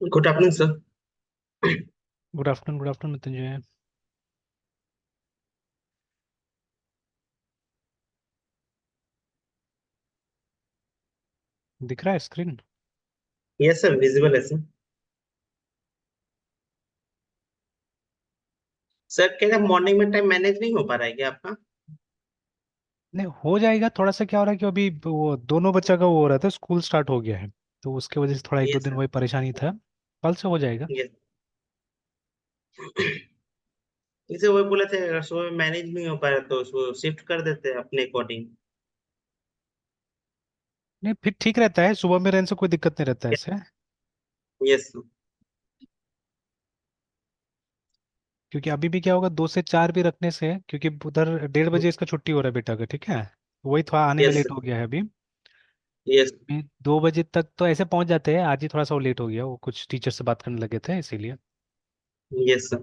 Good afternoon sir. Good afternoon Mrityunjay. दिख रहा है स्क्रीन? यस सर, विजिबल है सर। सर कह रहे मॉर्निंग में टाइम मैनेज नहीं हो पा रहा है क्या आपका? नहीं, हो जाएगा। थोड़ा सा क्या हो रहा है कि अभी वो दोनों बच्चा का वो हो रहा था, स्कूल स्टार्ट हो गया है। तो उसके वजह से थोड़ा एक दो यस दिन सर। वही परेशानी था। कल से हो जाएगा। यस। इसे वो बोले थे अगर सुबह में मैनेज नहीं हो पा रहा तो उसको शिफ्ट कर देते हैं अपने अकॉर्डिंग। नहीं, फिर ठीक रहता है, सुबह में रहने से कोई दिक्कत नहीं रहता है ऐसे। Yes sir. क्योंकि अभी भी क्या होगा, 2 से 4 भी रखने से, क्योंकि उधर 1:30 बजे इसका छुट्टी हो रहा है बेटा का, ठीक है। वही थोड़ा आने में यस लेट सर। हो गया है अभी। यस। 2 बजे तक तो ऐसे पहुंच जाते हैं, आज ही थोड़ा सा वो लेट हो गया, वो कुछ टीचर से बात करने लगे थे इसीलिए। Yes sir.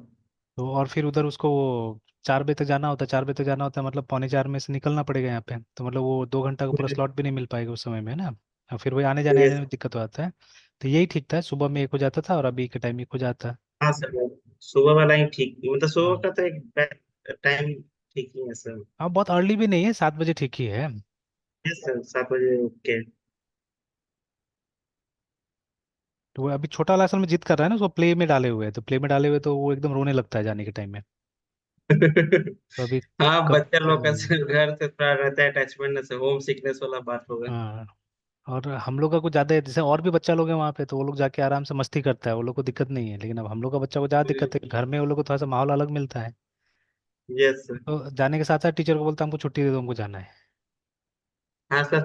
तो और फिर उधर उसको वो 4 बजे तक जाना होता है, 4 बजे तक जाना होता है, मतलब पौने 4 में से निकलना पड़ेगा यहाँ पे, तो मतलब वो 2 घंटा का पूरा स्लॉट भी नहीं मिल पाएगा उस समय में, है ना। और फिर वही आने यस। में दिक्कत हो जाता है। तो यही ठीक था, सुबह में एक हो जाता था और अभी के टाइम एक हो जाता है। हाँ सर। सुबह वाला ही ठीक, मतलब सुबह हाँ। का तो एक टाइम ठीक ही है सर। हाँ, बहुत अर्ली भी नहीं है, 7 बजे ठीक ही है। यस सर, 7 बजे ओके। तो वो अभी छोटा वाला असल में जिद कर रहा है ना, उसको प्ले में डाले हुए है, तो प्ले में डाले हुए तो वो एकदम रोने लगता है जाने के टाइम में। तो अभी हाँ, कब। बच्चा लोग का घर से थोड़ा रहता है अटैचमेंट से, होम सिकनेस वाला बात होगा। हाँ। और हम लोग का कुछ ज्यादा है, जैसे और भी बच्चा लोग हैं वहाँ पे, तो वो लोग जाके आराम से मस्ती करता है, वो लोग को दिक्कत नहीं है। लेकिन अब हम लोग का बच्चा को ज्यादा दिक्कत है, घर में वो लोग को थोड़ा सा माहौल अलग मिलता है। Yes sir. तो जाने के साथ साथ टीचर को बोलता है हमको छुट्टी दे दो, हमको जाना है। हाँ सर,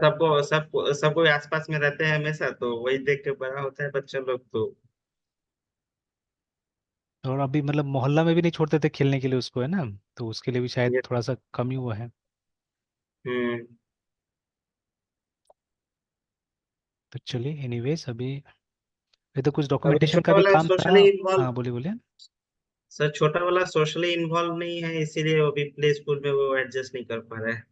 सबको आसपास में रहते हैं हमेशा, तो वही देख के बड़ा होता है बच्चा लोग तो। और अभी मतलब मोहल्ला में भी नहीं छोड़ते थे खेलने के लिए उसको, है ना। तो उसके लिए भी शायद ये थोड़ा सा कम ही हुआ है। हम्म। तो चलिए, एनीवेज अभी ये तो कुछ अब ये डॉक्यूमेंटेशन का छोटा भी वाला काम था। सोशली इन्वॉल्व हाँ, बोलिए बोलिए। सर, छोटा वाला सोशली इन्वॉल्व नहीं है, इसीलिए वो भी प्ले स्कूल में वो एडजस्ट नहीं कर पा रहा है।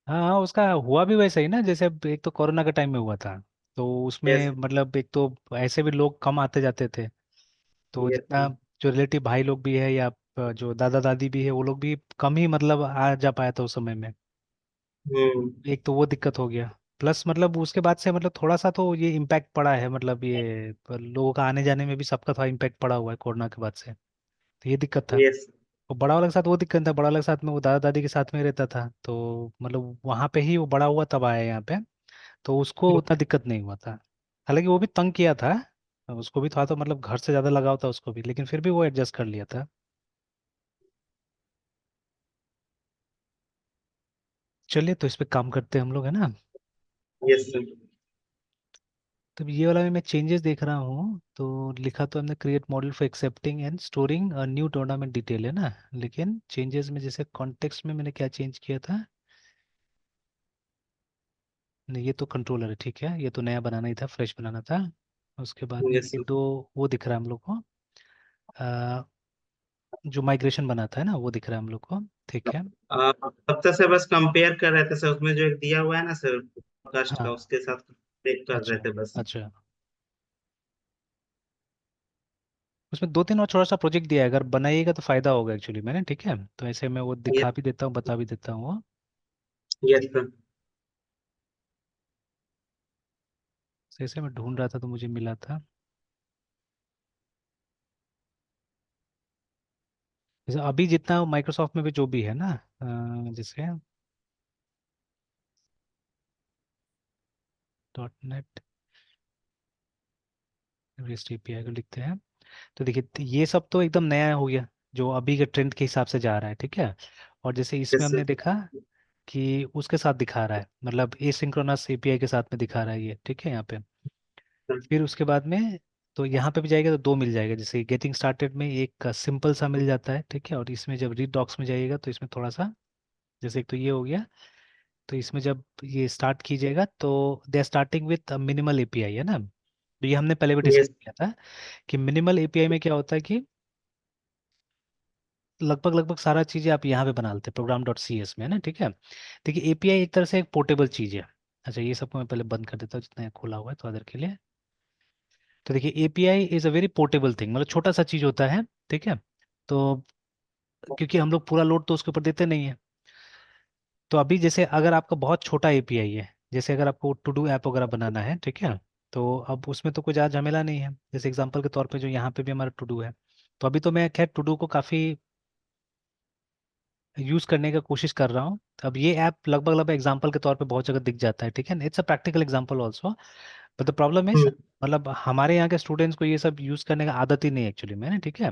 हाँ हाँ, उसका हुआ भी वैसा ही ना, जैसे अब एक तो कोरोना के टाइम में हुआ था। तो यस। उसमें मतलब एक तो ऐसे भी लोग कम आते जाते थे। तो यस। जितना जो रिलेटिव भाई लोग भी है या जो दादा दादी भी है, वो लोग भी कम ही मतलब आ जा पाया था उस समय में। हम्म। एक तो वो दिक्कत हो गया। प्लस मतलब उसके बाद से मतलब थोड़ा सा तो ये इम्पैक्ट पड़ा है, मतलब ये लोगों का आने जाने में भी सबका थोड़ा इम्पैक्ट पड़ा हुआ है कोरोना के बाद से। तो ये दिक्कत था। यस। और बड़ा वाले के साथ वो दिक्कत था, बड़ा वाले के साथ में वो दादा दादी के साथ में रहता था, तो मतलब वहाँ पे ही वो बड़ा हुआ तब आया यहाँ पे। तो उसको उतना दिक्कत नहीं हुआ था। हालांकि वो भी तंग किया था, उसको भी थोड़ा तो मतलब घर से ज़्यादा लगाव था उसको भी, लेकिन फिर भी वो एडजस्ट कर लिया था। चलिए, तो इस पे काम करते हैं हम लोग, है ना। Yes sir. तो ये वाला में मैं चेंजेस देख रहा हूँ, तो लिखा तो हमने create model for accepting and storing a new tournament detail, है ना। लेकिन चेंजेस में जैसे कॉन्टेक्स्ट में मैंने क्या चेंज किया था। नहीं, ये तो कंट्रोलर है, ठीक है, ये तो नया बनाना ही था, फ्रेश बनाना था। उसके बाद में यस ये सर। दो वो दिख रहा है हम लोग को। अ, जो माइग्रेशन बना था, है ना, वो दिख रहा है हम लोग को, ठीक है। तब तक से बस कंपेयर कर रहे थे सर, उसमें जो एक दिया हुआ है ना सर कास्ट हाँ। का, उसके साथ देख कर रहे अच्छा थे बस। अच्छा। उसमें 2 3 और छोटा सा प्रोजेक्ट दिया है, अगर बनाइएगा तो फायदा होगा एक्चुअली मैंने, ठीक है। तो ऐसे मैं वो दिखा भी देता हूँ, बता भी देता हूँ वो। Yes sir. जैसे मैं ढूंढ रहा था तो मुझे मिला था। जैसे अभी जितना माइक्रोसॉफ्ट में भी जो भी है ना, जैसे .NET REST API को लिखते हैं। तो देखिए, ये सब तो एकदम नया हो गया, जो अभी के ट्रेंड के हिसाब से जा रहा है, ठीक है। और जैसे इसमें यस हमने सर। देखा कि उसके साथ दिखा रहा है, मतलब एसिंक्रोनस एपीआई के साथ में दिखा रहा है ये, ठीक है, यहाँ पे। फिर उसके बाद में तो यहाँ पे भी जाएगा तो दो मिल जाएगा, जैसे गेटिंग स्टार्टेड में एक सिंपल सा मिल जाता है, ठीक है। और इसमें जब रीड डॉक्स में जाइएगा तो इसमें थोड़ा सा, जैसे एक तो ये हो गया। तो इसमें जब ये स्टार्ट कीजिएगा तो they are starting with minimal API, है ना। तो ये हमने पहले भी डिस्कस यस। किया था कि मिनिमल एपीआई में क्या होता है कि लगभग लगभग सारा चीज़ें आप यहाँ पे बना लेते हैं प्रोग्राम डॉट सी एस में, है ना, ठीक है। देखिए, एपीआई एक तरह से एक पोर्टेबल चीज़ है। अच्छा, ये सबको मैं पहले बंद कर देता हूँ जितना ये खुला हुआ है, थोड़ा देर के लिए। तो देखिए API is a very portable thing, मतलब छोटा सा चीज होता है, ठीक है। तो क्योंकि हम लोग पूरा लोड तो उसके ऊपर देते नहीं है। तो अभी जैसे अगर आपका बहुत छोटा एपीआई है, जैसे अगर आपको टू डू ऐप वगैरह बनाना है, ठीक है, तो अब उसमें तो कोई ज़्यादा झमेला नहीं है। जैसे एग्जांपल के तौर पे जो यहाँ पे भी हमारा टू डू है, तो अभी तो मैं खैर टू डू को काफ़ी यूज़ करने का कोशिश कर रहा हूँ। तो अब ये ऐप लगभग लगभग एग्जांपल के तौर पे बहुत जगह दिख जाता है, ठीक है, it's a practical example also. But the problem is, hmm. मतलब हमारे यहाँ के स्टूडेंट्स को ये सब यूज़ करने का आदत ही नहीं एक्चुअली में ना, ठीक है।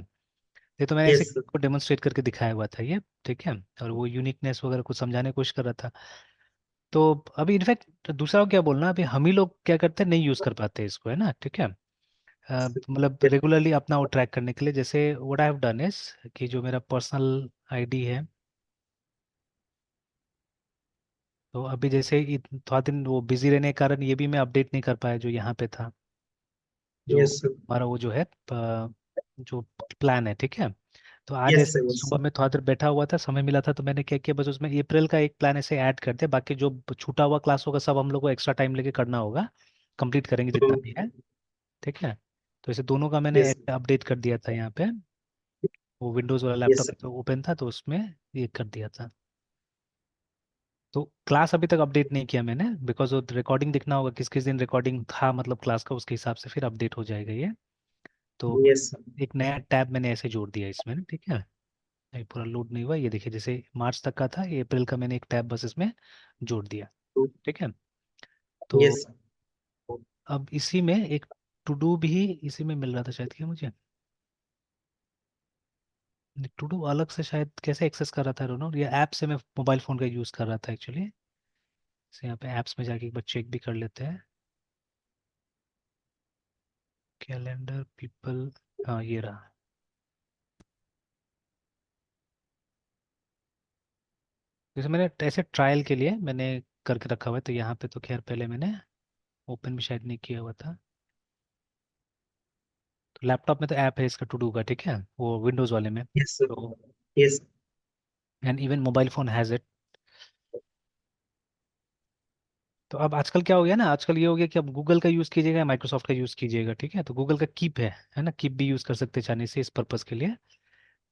ये तो मैंने ऐसे यस। को डेमोन्स्ट्रेट करके दिखाया हुआ था ये, ठीक है, और वो यूनिकनेस वगैरह कुछ समझाने की कोशिश कर रहा था। तो अभी इनफैक्ट दूसरा को क्या बोलना, अभी हम ही लोग क्या करते हैं, नहीं यूज कर पाते इसको, है ना, ठीक है। मतलब रेगुलरली अपना वो ट्रैक करने के लिए, जैसे what I have done is कि जो मेरा पर्सनल आईडी है, तो अभी जैसे थोड़ा दिन वो बिजी रहने के कारण ये भी मैं अपडेट नहीं कर पाया जो यहाँ पे था, जो यस। हमारा वो जो है जो प्लान है, ठीक है। तो आज यस। ऐसे यस। सुबह में थोड़ा देर बैठा हुआ था, समय मिला था, तो मैंने क्या किया, बस उसमें अप्रैल का एक प्लान ऐसे ऐड कर दिया, बाकी जो छूटा हुआ क्लास होगा सब हम लोग को एक्स्ट्रा टाइम लेके करना होगा, कंप्लीट करेंगे जितना भी है, ठीक है। तो इसे दोनों का मैंने यस। अपडेट कर दिया था यहाँ पे, वो विंडोज़ वाला यस। लैपटॉप तो ओपन था तो उसमें ये कर दिया था। तो क्लास अभी तक अपडेट नहीं किया मैंने, बिकॉज वो रिकॉर्डिंग दिखना होगा किस किस दिन रिकॉर्डिंग था, मतलब क्लास का, उसके हिसाब से फिर अपडेट हो जाएगा ये। तो यस। एक नया टैब मैंने ऐसे जोड़ दिया इसमें ना, ठीक है। ये पूरा लोड नहीं हुआ, ये देखिए जैसे मार्च तक का था, ये अप्रैल का मैंने एक टैब बस इसमें जोड़ दिया, ठीक है। तो यस। अब इसी में एक टू डू भी इसी में मिल रहा था शायद, क्या मुझे टू डू अलग से शायद कैसे एक्सेस कर रहा था दोनों, या ऐप से मैं मोबाइल फ़ोन का यूज़ कर रहा था एक्चुअली। से यहाँ पे ऐप्स में जाके एक बार चेक भी कर लेते हैं, कैलेंडर पीपल, हाँ ये रहा। जैसे मैंने ऐसे ट्रायल के लिए मैंने करके रखा हुआ है, तो यहाँ पे तो खैर पहले मैंने ओपन भी शायद नहीं किया हुआ था। तो लैपटॉप में तो ऐप है इसका टू डू का, ठीक है, वो विंडोज़ वाले में। यस। तो yes. And even mobile phone has it. तो अब आजकल क्या हो गया ना, आजकल ये हो गया कि अब गूगल का यूज़ कीजिएगा या माइक्रोसॉफ्ट का यूज़ कीजिएगा, ठीक है। तो गूगल का कीप है ना, कीप भी यूज़ कर सकते हैं चाहने से इस पर्पज़ के लिए।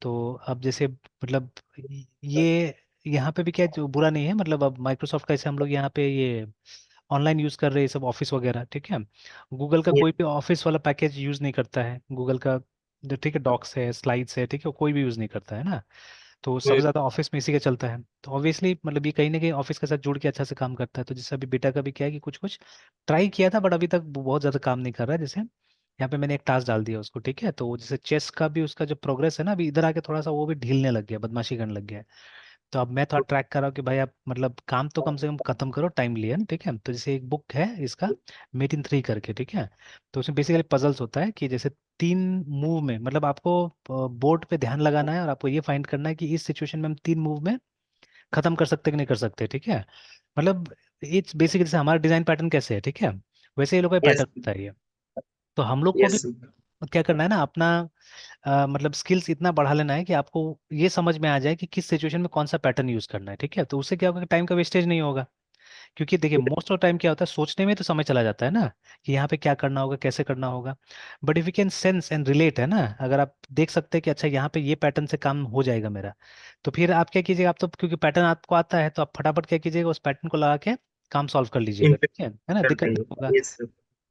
तो अब जैसे मतलब ये यहाँ पे भी क्या जो बुरा नहीं है, मतलब अब माइक्रोसॉफ्ट का, जैसे हम लोग यहाँ पे ये ऑनलाइन यूज़ कर रहे हैं सब ऑफिस वगैरह, ठीक है। गूगल का कोई भी ऑफिस वाला पैकेज यूज़ नहीं करता है गूगल का, जो ठीक है, डॉक्स है, स्लाइड्स है, ठीक है, कोई भी यूज़ नहीं करता है ना। तो सबसे ज़्यादा ऑफिस में इसी का चलता है। तो ऑब्वियसली मतलब ये कहीं ना कहीं ऑफिस के साथ जुड़ के अच्छा से काम करता है। तो जैसे अभी बेटा का भी क्या है कि कुछ कुछ ट्राई किया था, बट अभी तक वो बहुत ज़्यादा काम नहीं कर रहा है। जैसे यहाँ पे मैंने एक टास्क डाल दिया उसको, ठीक है, तो वो जैसे चेस का भी उसका जो प्रोग्रेस है ना, अभी इधर आके थोड़ा सा वो भी ढीलने लग गया, बदमाशी करने लग गया है। तो अब मैं थोड़ा ट्रैक कर रहा हूँ कि भाई आप मतलब काम तो कम से कम खत्म करो टाइम लिए ना, ठीक है। तो जैसे एक बुक है इसका, मेट इन थ्री करके, ठीक है। तो उसमें बेसिकली पजल्स होता है कि जैसे 3 मूव में, मतलब आपको बोर्ड पे ध्यान लगाना है और आपको ये फाइंड करना है कि इस सिचुएशन में हम 3 मूव में खत्म कर सकते हैं कि नहीं कर सकते, ठीक है। मतलब इट्स बेसिकली जैसे हमारा डिजाइन पैटर्न कैसे है, ठीक है, वैसे ये लोग का यस। पैटर्न होता है ये। तो हम लोग को भी यस। क्या करना है ना, अपना मतलब स्किल्स इतना बढ़ा लेना है कि आपको ये समझ में आ जाए कि किस सिचुएशन में कौन सा पैटर्न यूज करना है, ठीक है। तो उससे क्या होगा कि टाइम का वेस्टेज नहीं होगा। क्योंकि देखिए मोस्ट ऑफ टाइम क्या होता है, सोचने में तो समय चला जाता है ना, कि यहाँ पे क्या करना होगा, कैसे करना होगा। But if you can sense and relate, है ना, अगर आप देख सकते हैं कि अच्छा यहाँ पे ये पैटर्न से काम हो जाएगा मेरा, तो फिर आप क्या कीजिएगा, आप तो क्योंकि पैटर्न आपको आता है तो आप फटाफट क्या कीजिएगा, उस पैटर्न को लगा के काम सॉल्व कर लीजिएगा, ठीक है ना, कर दिक्कत नहीं होगा। देंगे। यस।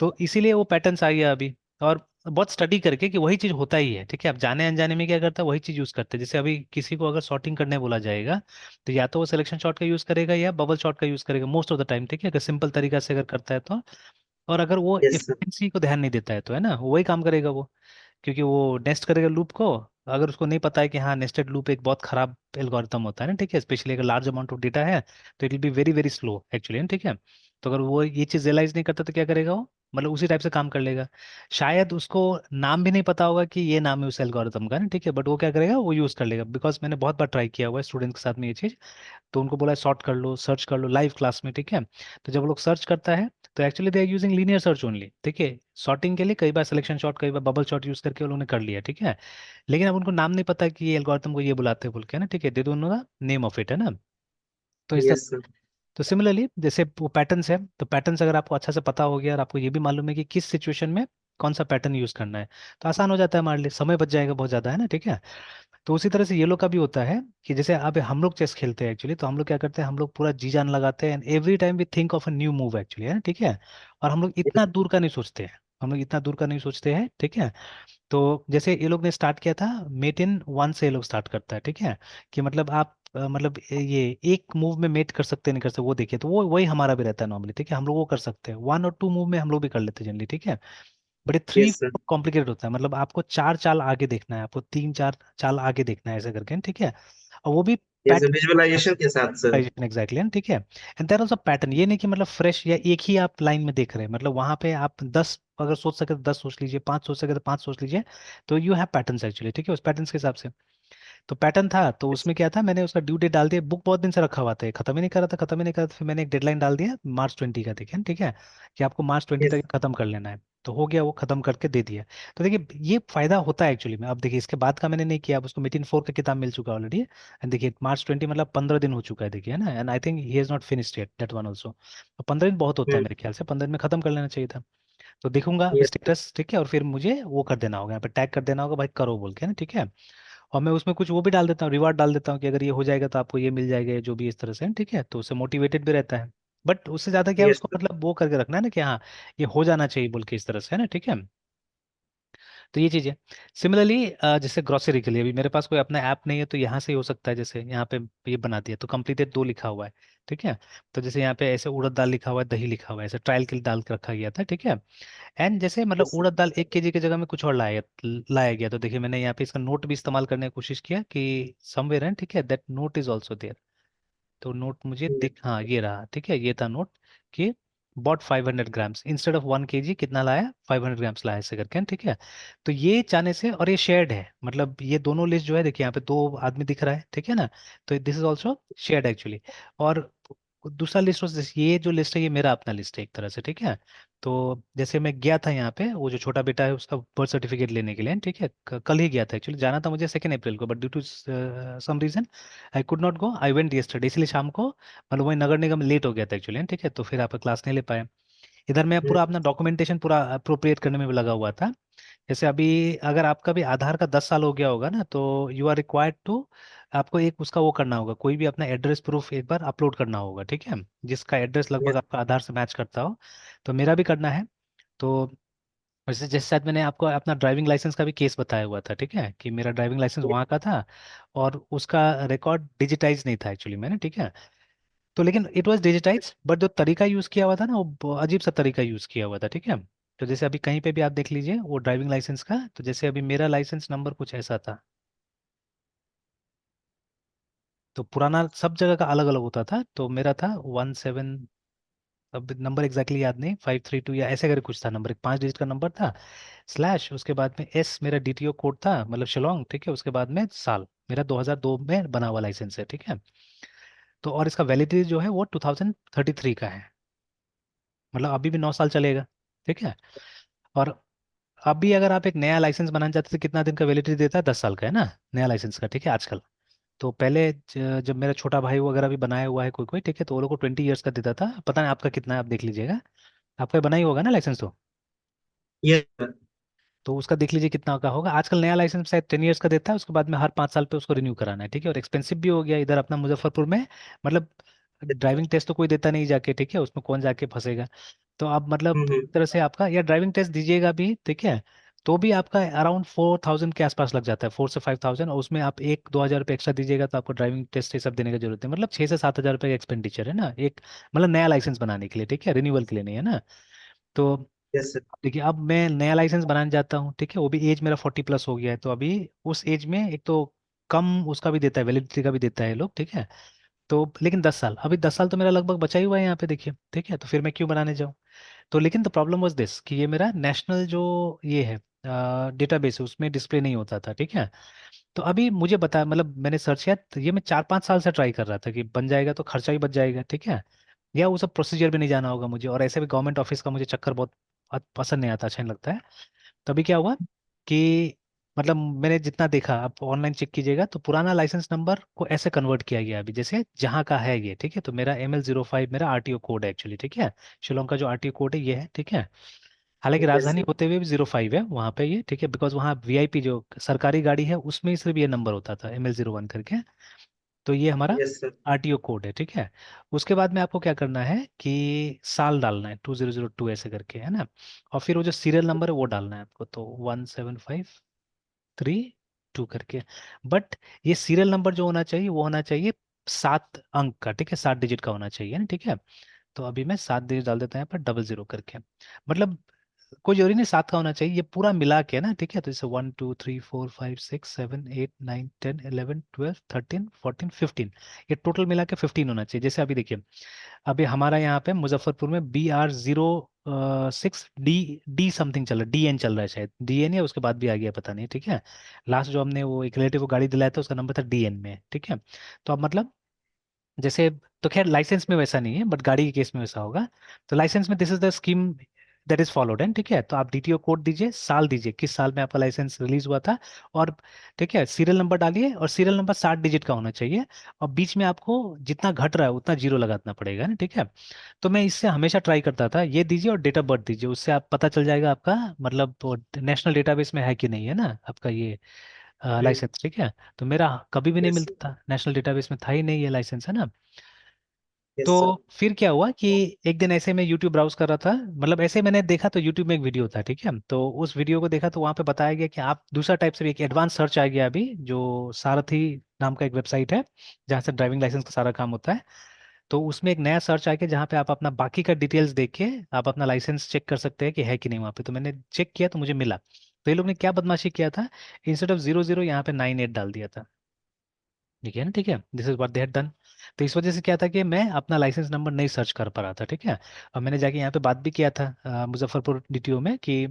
तो इसीलिए वो पैटर्न्स आ गया अभी। और बहुत स्टडी करके कि वही चीज होता ही है, ठीक है। अब जाने अनजाने में क्या करता है, वही चीज यूज करते हैं। जैसे अभी किसी को अगर सॉर्टिंग करने बोला जाएगा, तो या तो वो सिलेक्शन शॉट का यूज करेगा या बबल शॉट का यूज करेगा मोस्ट ऑफ द टाइम, ठीक है, अगर सिंपल तरीका से अगर करता है तो। और अगर वो यस। एफिशिएंसी को ध्यान नहीं देता है तो, है ना, वही काम करेगा वो, क्योंकि वो नेस्ट करेगा लूप को। अगर उसको नहीं पता है कि हाँ नेस्टेड लूप एक बहुत खराब एल्गोरिथम होता है ना, ठीक है, स्पेशली अगर लार्ज अमाउंट ऑफ डेटा है, तो it will be very very slow actually, ठीक है। तो अगर वो ये चीज़ रियलाइज नहीं करता तो क्या करेगा वो, मतलब उसी टाइप से काम कर लेगा। शायद उसको नाम भी नहीं पता होगा कि ये नाम है उस एल्गोरिथम का ना, ठीक है, बट वो क्या करेगा, वो यूज़ कर लेगा। बिकॉज मैंने बहुत बार ट्राई किया हुआ है स्टूडेंट्स के साथ में ये चीज़। तो उनको बोला सॉर्ट कर लो, सर्च कर लो लाइव क्लास में, ठीक है। तो जब वो लोग सर्च करता है, तो actually they are using linear search only, ठीक है। सॉर्टिंग के लिए कई बार सिलेक्शन शॉट, कई बार बबल शॉट यूज करके उन्होंने कर लिया, ठीक है। लेकिन अब उनको नाम नहीं पता कि ये एल्गोरिथम को ये बुलाते हैं बोल के, है ना, ठीक है, they don't know the name of it, है ना। तो इस तरह, यस। तो सिमिलरली जैसे वो पैटर्न्स है, तो पैटर्न्स अगर आपको अच्छा से पता हो गया और आपको ये भी मालूम है कि किस सिचुएशन में कौन सा पैटर्न यूज करना है। तो आसान हो जाता है हमारे लिए, समय बच जाएगा बहुत ज्यादा, है ना, ठीक है। तो उसी तरह से ये लोग का भी होता है कि जैसे अब हम लोग चेस खेलते हैं एक्चुअली, तो हम लोग क्या करते हैं, हम लोग पूरा जी जान लगाते हैं, and every time we think of a new move actually, है ना, ठीक है। और हम लोग इतना दूर का नहीं सोचते हैं, हम लोग इतना दूर का नहीं सोचते हैं, ठीक है। तो जैसे ये लोग ने स्टार्ट किया था, मेट इन वन से ये लोग स्टार्ट करता है, ठीक है। कि मतलब आप मतलब ये एक मूव में मेट कर सकते हैं नहीं कर सकते वो देखिए, तो वो वही हमारा भी रहता है नॉर्मली, ठीक है। हम लोग वो कर सकते हैं, 1 और 2 मूव में हम लोग भी कर लेते हैं जनरली, ठीक है। बट ये थ्री यस सर। कॉम्प्लिकेटेड होता है, मतलब आपको 4 चाल आगे देखना है, आपको 3 4 चाल आगे देखना है ऐसे करके, ठीक है। और वो भी यस विजुअलाइजेशन के साथ सर। एग्जैक्टली, ठीक है। एंड देयर आल्सो पैटर्न, ये नहीं कि मतलब फ्रेश या एक ही आप लाइन में देख रहे हैं, मतलब वहां पे आप 10 अगर सोच सके तो 10 सोच लीजिए, 5 सोच सके तो 5 सोच लीजिए। तो यू हैव पैटर्न्स एक्चुअली, ठीक है, उस पैटर्न्स के हिसाब से। तो पैटर्न था, तो उसमें क्या था, मैंने उसका ड्यू डेट डाल दिया, बुक बहुत दिन से रखा हुआ था, ये खत्म ही नहीं कर रहा था, खत्म ही नहीं कर रहा था, फिर मैंने एक डेडलाइन डाल दिया मार्च 20 का, देखिए, ठीक है, कि आपको मार्च 20 यस तक खत्म कर लेना है। तो हो गया, वो खत्म करके दे दिया। तो देखिए ये फायदा होता है एक्चुअली में। अब देखिए इसके बाद का मैंने नहीं किया, अब उसको मीटिंग 4 का किताब मिल चुका ऑलरेडी। एंड देखिए मार्च 20 मतलब 15 दिन हो चुका है, देखिए, है ना। And I think he has not finished yet that one also. 15 दिन बहुत होता है मेरे ख्याल से, 15 दिन में खत्म कर लेना चाहिए था। तो देखूंगा यस स्टेटस, ठीक है, और फिर मुझे वो कर देना होगा, यहाँ पे टैग कर देना होगा, भाई करो बोल के, ना, ठीक है। और मैं उसमें कुछ वो भी डाल देता हूँ, रिवार्ड डाल देता हूँ कि अगर ये हो जाएगा तो आपको ये मिल जाएगा, ये जो भी इस तरह से, ठीक है, तो उससे मोटिवेटेड भी रहता है। बट उससे ज्यादा क्या है, यस उसको मतलब वो करके रखना है ना कि हाँ ये हो जाना चाहिए बोल के, इस तरह से, है ना, ठीक है। तो ये चीज़ है। सिमिलरली जैसे ग्रोसरी के लिए भी मेरे पास कोई अपना ऐप नहीं है, तो यहाँ से ही हो सकता है, जैसे यहाँ पे ये बना दिया तो कंप्लीटेड 2 लिखा हुआ है, ठीक है। तो जैसे यहाँ पे ऐसे उड़द दाल लिखा हुआ है, दही लिखा हुआ है, ऐसे ट्रायल के लिए डाल के रखा गया था, ठीक है। एंड जैसे मतलब यस उड़द दाल 1 kg की जगह में कुछ और लाया गया, तो देखिए मैंने यहाँ पे इसका नोट भी इस्तेमाल करने की कोशिश किया कि समवेयर है, ठीक है, that note is also there. तो नोट मुझे दिख, हाँ ये रहा, ठीक है, ये था नोट कि bought 500 grams instead of 1 kg, कितना लाया, 500 ग्राम्स लाया, ऐसे करके, ठीक है। तो ये चाहने से, और ये शेयर्ड है, मतलब ये दोनों लिस्ट जो है, देखिए यहाँ पे 2 आदमी दिख रहा है, ठीक है ना। तो this is also shared actually. और दूसरा लिस्ट, ये जो लिस्ट है ये मेरा अपना लिस्ट है एक तरह से, ठीक है। तो जैसे मैं गया था यहाँ पे, वो जो छोटा बेटा है उसका बर्थ सर्टिफिकेट लेने के लिए, ठीक है, कल ही गया था एक्चुअली, जाना था मुझे 2 अप्रैल को, but due to some reason I could not go, I went yesterday, इसलिए शाम को मतलब वही नगर निगम लेट हो गया था एक्चुअली, ठीक है, तो फिर आपका क्लास नहीं ले पाए। इधर मैं पूरा अपना डॉक्यूमेंटेशन पूरा अप्रोप्रिएट करने में भी लगा हुआ था। जैसे अभी अगर आपका भी आधार का 10 साल हो गया होगा ना, तो यू आर रिक्वायर्ड टू, आपको एक उसका वो करना होगा, कोई भी अपना एड्रेस प्रूफ एक बार अपलोड करना होगा, ठीक है, जिसका एड्रेस लगभग आपका आधार से मैच करता हो। तो मेरा भी करना है। तो वैसे जैसे शायद मैंने आपको अपना ड्राइविंग लाइसेंस का भी केस बताया हुआ था, ठीक है, कि मेरा ड्राइविंग लाइसेंस वहाँ का था, और उसका रिकॉर्ड डिजिटाइज नहीं था एक्चुअली मैंने, ठीक है। तो लेकिन इट वाज डिजिटाइज, बट जो तरीका यूज़ किया हुआ था ना, वो अजीब सा तरीका यूज़ किया हुआ था, ठीक है। तो जैसे अभी कहीं पे भी आप देख लीजिए वो ड्राइविंग लाइसेंस का, तो जैसे अभी मेरा लाइसेंस नंबर कुछ ऐसा था, तो पुराना सब जगह का अलग अलग होता था, तो मेरा था 17, अब नंबर एग्जैक्टली याद नहीं, 532 या ऐसे करके कुछ था नंबर, एक 5 डिजिट का नंबर था, स्लैश उसके बाद में एस मेरा डीटीओ कोड था, मतलब शिलोंग, ठीक है, उसके बाद में साल मेरा 2002 में बना हुआ लाइसेंस है, ठीक है। तो और इसका वैलिडिटी जो है वो 2033 का है, मतलब अभी भी 9 साल चलेगा, ठीक है। और अभी अगर आप एक नया लाइसेंस बनाना चाहते हैं तो कितना दिन का वैलिडिटी देता है, 10 साल का, है ना, नया लाइसेंस का, ठीक है, आजकल। तो पहले जब मेरा छोटा भाई वगैरह भी बनाया हुआ है कोई कोई, ठीक है, तो वो लोग को 20 ईयर्स का देता था, पता नहीं आपका कितना है, आप देख लीजिएगा, आपका बना ही होगा ना लाइसेंस तो। यस तो उसका देख लीजिए कितना का होगा, आजकल नया लाइसेंस शायद 10 ईयर्स का देता है, उसके बाद में हर 5 साल पे उसको रिन्यू कराना है, ठीक है। और एक्सपेंसिव भी हो गया इधर अपना मुजफ्फरपुर में, मतलब ड्राइविंग टेस्ट तो कोई देता नहीं जाके, ठीक है, उसमें कौन जाके फंसेगा। तो अब मतलब हम्म। एक तरह से आपका, या ड्राइविंग टेस्ट दीजिएगा भी, ठीक है, तो भी आपका अराउंड 4,000 के आसपास लग जाता है, 4 से 5,000, और उसमें आप 1 2 हज़ार रुपये एक्स्ट्रा दीजिएगा, तो आपको ड्राइविंग टेस्ट ये सब देने की जरूरत है, मतलब 6 से 7 हज़ार रुपये का एक्सपेंडिचर है ना, एक मतलब नया लाइसेंस बनाने के लिए, ठीक है, रिन्यूअल के लिए नहीं, है ना। तो यस देखिए अब मैं नया लाइसेंस बनाने जाता हूँ, ठीक है, वो भी एज मेरा 40+ हो गया है, तो अभी उस एज में एक तो कम उसका भी देता है, वैलिडिटी का भी देता है लोग, ठीक है। तो लेकिन 10 साल, अभी 10 साल तो मेरा लगभग बचा ही हुआ है यहाँ पे, देखिए, ठीक है, तो फिर मैं क्यों बनाने जाऊँ। तो लेकिन द प्रॉब्लम वाज दिस कि ये मेरा नेशनल जो ये है डेटाबेस है उसमें डिस्प्ले नहीं होता था, ठीक है। तो अभी मुझे बता, मतलब मैंने सर्च किया, तो ये मैं 4 5 साल से ट्राई कर रहा था कि बन जाएगा तो खर्चा भी बच जाएगा, ठीक है, या वो सब प्रोसीजर भी नहीं जाना होगा मुझे, और ऐसे भी गवर्नमेंट ऑफिस का मुझे चक्कर बहुत पसंद नहीं आता, अच्छा नहीं लगता है। तभी क्या हुआ कि मतलब मैंने जितना देखा, आप ऑनलाइन चेक कीजिएगा, तो पुराना लाइसेंस नंबर को ऐसे कन्वर्ट किया गया अभी, जैसे जहाँ का है ये, ठीक है। तो मेरा ML05 मेरा आरटीओ कोड है एक्चुअली, ठीक है, शिलोंग का जो आरटीओ कोड है ये है, ठीक है। हालांकि यस राजधानी होते हुए भी 05 है वहाँ पे ये, ठीक है, बिकॉज वहाँ वीआईपी जो सरकारी गाड़ी है उसमें सिर्फ ये नंबर होता था ML01 करके। तो ये हमारा यस सर। आरटीओ कोड है, ठीक है। उसके बाद में आपको क्या करना है कि साल डालना है 2002 ऐसे करके, है ना। और फिर वो जो सीरियल नंबर है वो डालना है आपको, तो 17532 करके। बट ये सीरियल नंबर जो होना चाहिए वो होना चाहिए 7 अंक का, ठीक है, 7 डिजिट का होना चाहिए ना, ठीक है। तो अभी मैं 7 डिजिट डाल देता हूँ यहाँ पर 00 करके। मतलब कोई जरूरी नहीं 7 का होना चाहिए, ये पूरा मिला के ना, ठीक है। तो जैसे 1 2 3 4 5 6 7 8 9 10 11 12 13 14 15, ये टोटल मिला के 15 होना चाहिए। जैसे अभी देखिए, अभी हमारा यहाँ पे मुजफ्फरपुर में BR06 डी समथिंग चल रहा है, DN चल रहा है, शायद DN या उसके बाद भी आ गया पता नहीं, ठीक है। लास्ट जो हमने वो एक रिलेटिव को गाड़ी दिलाया था उसका नंबर था DN में, ठीक है। तो अब मतलब जैसे, तो खैर लाइसेंस में वैसा नहीं है बट गाड़ी के केस में वैसा होगा। तो लाइसेंस में this is the scheme that is followed and, ठीक है। तो आप DTO कोड दीजिए, साल दीजिए किस साल में आपका लाइसेंस रिलीज हुआ था, और ठीक है सीरियल नंबर डालिए, और सीरियल नंबर 7 डिजिट का होना चाहिए। और बीच में आपको जितना घट रहा है उतना जीरो लगाना पड़ेगा ना, ठीक है। तो मैं इससे हमेशा ट्राई करता था, ये दीजिए और डेट ऑफ बर्थ दीजिए, उससे आप पता चल जाएगा आपका मतलब नेशनल डेटाबेस में है कि नहीं, है ना आपका ये लाइसेंस, ठीक है। तो मेरा कभी भी नहीं यस मिलता था, नेशनल डेटाबेस में था ही नहीं ये लाइसेंस, है ना। तो यस सर। फिर क्या हुआ कि एक दिन ऐसे मैं यूट्यूब ब्राउज कर रहा था, मतलब ऐसे मैंने देखा तो यूट्यूब में एक वीडियो था, ठीक है। तो उस वीडियो को देखा तो वहाँ पे बताया गया कि आप दूसरा टाइप से भी एक एडवांस सर्च आ गया अभी, जो सारथी नाम का एक वेबसाइट है जहाँ से ड्राइविंग लाइसेंस का सारा काम होता है। तो उसमें एक नया सर्च आ गया जहाँ पे आप अपना बाकी का डिटेल्स देख के आप अपना लाइसेंस चेक कर सकते हैं कि है कि नहीं वहाँ पे। तो मैंने चेक किया तो मुझे मिला। तो ये लोग ने क्या बदमाशी किया था, इंस्टेड ऑफ 00 यहाँ पे 98 डाल दिया था, ठीक है ना, ठीक है। This is what they had done. तो इस वजह से क्या था कि मैं अपना लाइसेंस नंबर नहीं सर्च कर पा रहा था, ठीक है। और मैंने जाके यहाँ पे बात भी किया था मुजफ्फरपुर DTO में कि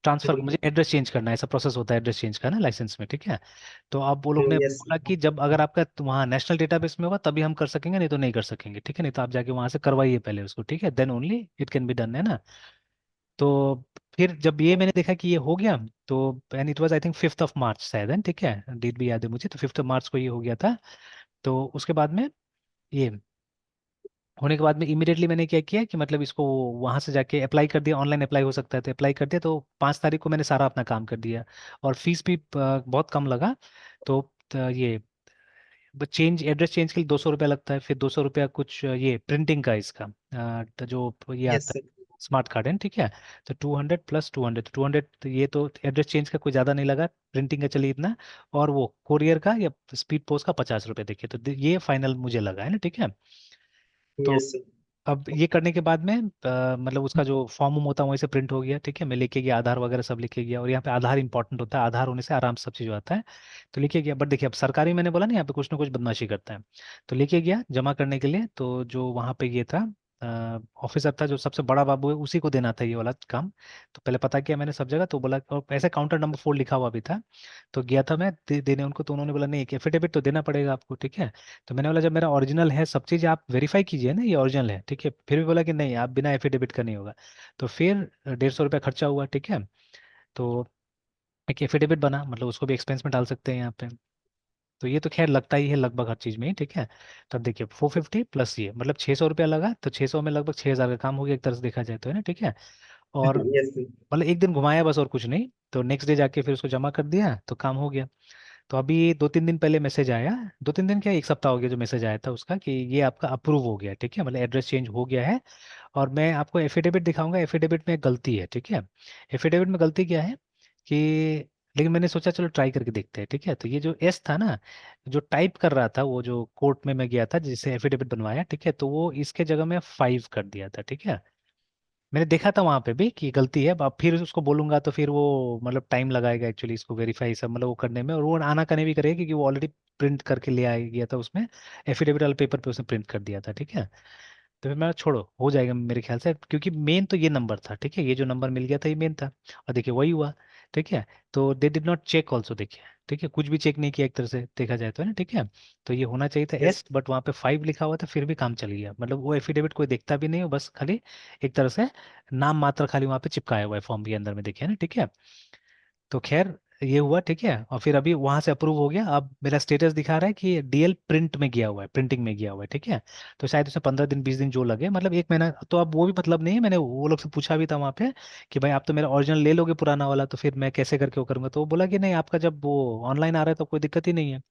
ट्रांसफर मुझे एड्रेस चेंज करना है, ऐसा प्रोसेस होता है एड्रेस चेंज का ना लाइसेंस में, ठीक है। तो अब वो लोग ने यस बोला कि जब अगर आपका वहाँ नेशनल डेटाबेस में होगा तभी हम कर सकेंगे, नहीं तो नहीं कर सकेंगे, ठीक है। नहीं तो आप जाके वहाँ से करवाइए पहले उसको, ठीक है, then only it can be done, है ना। तो फिर जब ये मैंने देखा कि ये हो गया, तो and it was I think 5 मार्च शायद है, ठीक है, डेट भी याद है मुझे, तो 5 मार्च को ये हो गया था। तो उसके बाद में ये होने के बाद में इमीडिएटली मैंने क्या किया कि मतलब इसको वहां से जाके अप्लाई कर दिया, ऑनलाइन अप्लाई हो सकता है तो अप्लाई कर दिया। तो 5 तारीख को मैंने सारा अपना काम कर दिया, और फीस भी बहुत कम लगा। तो ये चेंज एड्रेस चेंज के लिए 200 रुपया लगता है, फिर 200 रुपया कुछ ये प्रिंटिंग का इसका तो जो ये यस आता है सर। स्मार्ट कार्ड है, ठीक है। तो 200 + 200, 200 तो ये तो एड्रेस चेंज का कोई ज़्यादा नहीं लगा, प्रिंटिंग का चलिए इतना। और वो कोरियर का या स्पीड पोस्ट का 50 रुपये, देखिए तो ये फाइनल मुझे लगा है ना, ठीक है। तो यस सर। अब ये करने के बाद में मतलब उसका जो फॉर्म होता है वहीं से प्रिंट हो गया, ठीक है। मैं लेके गया आधार वगैरह सब लेके गया, और यहाँ पे आधार इंपॉर्टेंट होता है, आधार होने से आराम से सब चीज़ आता है। तो लेके गया, बट देखिए अब सरकारी मैंने बोला ना यहाँ पे कुछ ना कुछ बदमाशी करता है। तो लेके गया जमा करने के लिए, तो जो वहाँ पे ये था ऑफिसर था जो सबसे बड़ा बाबू है, उसी को देना था ये वाला काम। तो पहले पता किया मैंने सब जगह, तो बोला, और ऐसे काउंटर नंबर 4 लिखा हुआ भी था। तो गया था मैं देने उनको, तो उन्होंने बोला नहीं एक एफिडेविट तो देना पड़ेगा आपको, ठीक है। तो मैंने बोला जब मेरा ओरिजिनल है सब चीज़, आप वेरीफाई कीजिए ना ये ओरिजिनल है, ठीक है। फिर भी बोला कि नहीं आप बिना एफिडेविट का नहीं होगा। तो फिर 150 रुपया खर्चा हुआ, ठीक है। तो एक एफिडेविट बना, मतलब उसको भी एक्सपेंस में डाल सकते हैं यहाँ पे। तो ये तो खैर लगता ही है लगभग हर चीज़ में ही, ठीक है। तब देखिए 450 प्लस ये मतलब 600 रुपया लगा, तो 600 में लगभग 6000 का काम हो गया एक तरह से देखा जाए तो, है ना, ठीक है। और यस सर। मतलब एक दिन घुमाया बस और कुछ नहीं। तो नेक्स्ट डे जाके फिर उसको जमा कर दिया तो काम हो गया। तो अभी 2-3 दिन पहले मैसेज आया, 2-3 दिन क्या एक सप्ताह हो गया जो मैसेज आया था उसका, कि ये आपका अप्रूव हो गया, ठीक है, मतलब एड्रेस चेंज हो गया है। और मैं आपको एफिडेविट दिखाऊंगा, एफिडेविट में गलती है, ठीक है। एफिडेविट में गलती क्या है कि, लेकिन मैंने सोचा चलो ट्राई करके देखते हैं, ठीक है। तो ये जो एस था ना, जो टाइप कर रहा था, वो जो कोर्ट में मैं गया था जिससे एफिडेविट बनवाया, ठीक है, तो वो इसके जगह में 5 कर दिया था, ठीक है। मैंने देखा था वहां पे भी कि गलती है, अब फिर उसको बोलूंगा तो फिर वो मतलब टाइम लगाएगा एक्चुअली इसको वेरीफाई सब मतलब वो करने में, और वो आना करने भी करेगा क्योंकि वो ऑलरेडी प्रिंट करके ले आ गया था उसमें, एफिडेविट वाले पेपर पे उसने प्रिंट कर दिया था, ठीक है। तो फिर मैं छोड़ो हो जाएगा मेरे ख्याल से, क्योंकि मेन तो ये नंबर था, ठीक है, ये जो नंबर मिल गया था ये मेन था। और देखिए वही हुआ, ठीक है। तो they did not check also, देखिए, ठीक है, कुछ भी चेक नहीं किया एक तरह से देखा जाए तो, है ना, ठीक है। तो ये होना चाहिए था यस एस, बट वहाँ पे 5 लिखा हुआ था, फिर भी काम चल गया, मतलब वो एफिडेविट कोई देखता भी नहीं हो, बस खाली एक तरह से नाम मात्र खाली वहाँ पे चिपकाया हुआ है फॉर्म के अंदर में, देखिए ना, ठीक है। तो खैर ये हुआ, ठीक है। और फिर अभी वहां से अप्रूव हो गया, अब मेरा स्टेटस दिखा रहा है कि डीएल प्रिंट में गया हुआ है, प्रिंटिंग में गया हुआ है, ठीक है। तो शायद उसमें 15 दिन 20 दिन जो लगे, मतलब 1 महीना, तो अब वो भी मतलब नहीं है। मैंने वो लोग से पूछा भी था वहाँ पे कि भाई आप तो मेरा ओरिजिनल ले लोगे पुराना वाला, तो फिर मैं कैसे करके वो करूँगा। तो वो बोला कि नहीं, आपका जब वो ऑनलाइन आ रहा है तो कोई दिक्कत ही नहीं है।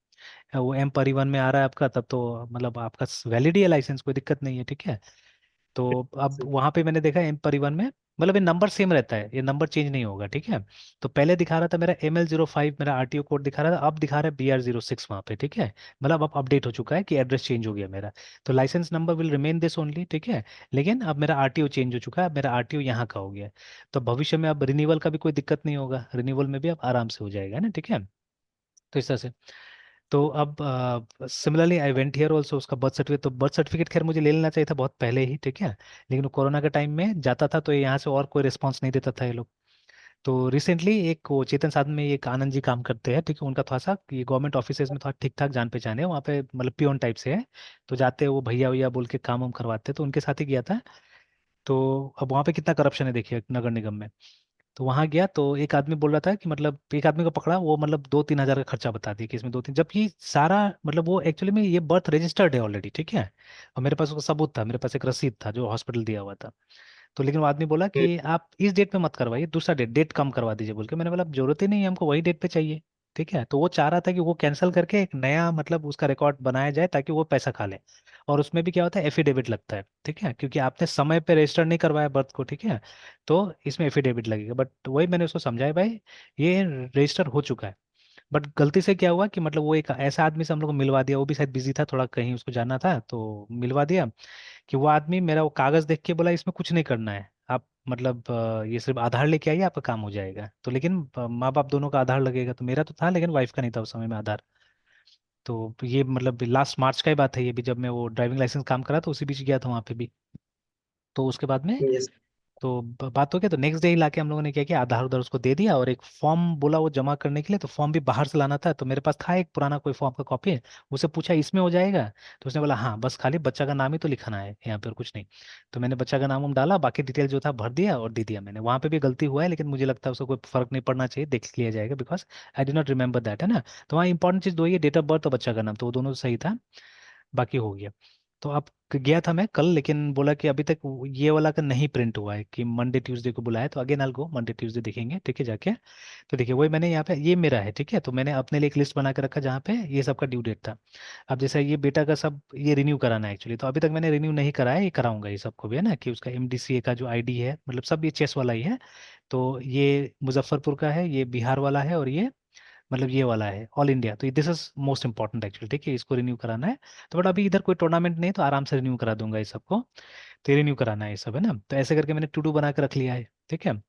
वो एम परिवहन में आ रहा है आपका, तब तो मतलब आपका वैलिड ही है लाइसेंस, कोई दिक्कत नहीं है, ठीक है। तो अब वहां पे मैंने देखा एम परिवहन में, मतलब ये नंबर सेम रहता है, ये नंबर चेंज नहीं होगा, ठीक है। तो पहले दिखा रहा था मेरा ML05, मेरा आरटीओ कोड दिखा रहा था, अब दिखा रहा है BR06 वहाँ पे, ठीक है। मतलब अब अपडेट हो चुका है कि एड्रेस चेंज हो गया मेरा। तो licence number will remain this only, ठीक है। लेकिन अब मेरा आरटीओ चेंज हो चुका है, अब मेरा आरटीओ यहाँ का हो गया है। तो भविष्य में अब रिन्यूअल का भी कोई दिक्कत नहीं होगा, रिन्यूअल में भी अब आराम से हो जाएगा ना, ठीक है। तो इस तरह से। तो अब similarly I went here also, उसका बर्थ सर्टिफिकेट, तो बर्थ सर्टिफिकेट खैर मुझे ले लेना चाहिए था बहुत पहले ही, ठीक है। लेकिन वो कोरोना के टाइम में जाता था तो ये यहाँ से और कोई रिस्पॉन्स नहीं देता था ये लोग। तो रिसेंटली एक वो चेतन साधन में एक आनंद जी काम करते हैं, ठीक है। उनका थोड़ा सा ये गवर्नमेंट ऑफिसेज में थोड़ा ठीक ठाक जान पहचान है वहाँ पे, मतलब पियोन टाइप से है। तो जाते हैं वो भैया भैया बोल के काम वाम करवाते हैं, तो उनके साथ ही गया था। तो अब वहाँ पे कितना करप्शन है देखिए नगर निगम में। तो वहां गया तो एक आदमी बोल रहा था कि मतलब एक आदमी को पकड़ा, वो मतलब 2-3 हजार का खर्चा बता दिया कि इसमें 2-3, जबकि सारा मतलब वो एक्चुअली में ये बर्थ रजिस्टर्ड है ऑलरेडी, ठीक है। और मेरे पास उसका सबूत था, मेरे पास एक रसीद था जो हॉस्पिटल दिया हुआ था। तो लेकिन वो आदमी बोला कि आप इस डेट पे मत करवाइए, दूसरा डेट डेट कम करवा दीजिए बोल के। मैंने बोला अब जरूरत ही नहीं है, हमको वही डेट पे चाहिए, ठीक है। तो वो चाह रहा था कि वो कैंसिल करके एक नया मतलब उसका रिकॉर्ड बनाया जाए ताकि वो पैसा खा ले। और उसमें भी क्या होता है, एफिडेविट लगता है, ठीक है, क्योंकि आपने समय पे रजिस्टर नहीं करवाया बर्थ को, ठीक है। तो इसमें एफिडेविट लगेगा, बट वही मैंने उसको समझाया भाई ये रजिस्टर हो चुका है। बट गलती से क्या हुआ कि मतलब वो एक ऐसा आदमी से हम लोग को मिलवा दिया, वो भी शायद बिजी था थोड़ा, कहीं उसको जाना था तो मिलवा दिया। कि वो आदमी मेरा वो कागज देख के बोला इसमें कुछ नहीं करना है आप, मतलब ये सिर्फ आधार लेके आइए आपका काम हो जाएगा। तो लेकिन माँ बाप दोनों का आधार लगेगा, तो मेरा तो था लेकिन वाइफ का नहीं था उस समय में आधार। तो ये मतलब लास्ट मार्च का ही बात है ये भी, जब मैं वो ड्राइविंग लाइसेंस काम करा तो उसी बीच गया था वहाँ पे भी। तो उसके बाद में यस। तो बात हो गया, तो नेक्स्ट डे ही लाके हम लोगों ने क्या किया, आधार उधार उसको दे दिया, और एक फॉर्म बोला वो जमा करने के लिए, तो फॉर्म भी बाहर से लाना था। तो मेरे पास था एक पुराना कोई फॉर्म का कॉपी, उससे पूछा इसमें हो जाएगा। तो उसने बोला हाँ, बस खाली बच्चा का नाम ही तो लिखना है यहाँ पे और कुछ नहीं। तो मैंने बच्चा का नाम वाम डाला, बाकी डिटेल जो था भर दिया और दे दिया मैंने। वहाँ पे भी गलती हुआ है लेकिन मुझे लगता है उसको कोई फर्क नहीं पड़ना चाहिए, देख लिया जाएगा, because I did not remember that, है ना। तो वहाँ इंपॉर्टेंट चीज़ दो ही है, डेट ऑफ बर्थ और बच्चा का नाम, तो वो दोनों सही था, बाकी हो गया। तो अब गया था मैं कल, लेकिन बोला कि अभी तक ये वाला का नहीं प्रिंट हुआ है, कि मंडे ट्यूसडे को बुलाया, तो again I go Monday Tuesday देखेंगे, ठीक है जाके। तो देखिए वही मैंने यहाँ पे ये मेरा है, ठीक है। तो मैंने अपने लिए एक लिस्ट बना के रखा जहाँ पे ये सब का ड्यू डेट था। अब जैसे ये बेटा का सब ये रिन्यू कराना है एक्चुअली, तो अभी तक मैंने रिन्यू नहीं कराया, ये कराऊंगा ये सबको भी, है ना, कि उसका MDCA का जो ID है, मतलब सब ये चेस वाला ही है। तो ये मुजफ्फरपुर का है, ये बिहार वाला है, और ये मतलब ये वाला है ऑल इंडिया। तो this is most important actually, ठीक है, इसको रिन्यू कराना है। तो बट अभी इधर कोई टूर्नामेंट नहीं है, तो आराम से रिन्यू करा दूंगा ये सबको। तो रिन्यू कराना है ये सब, है ना। तो ऐसे करके मैंने टू डू बना के रख लिया है, ठीक है।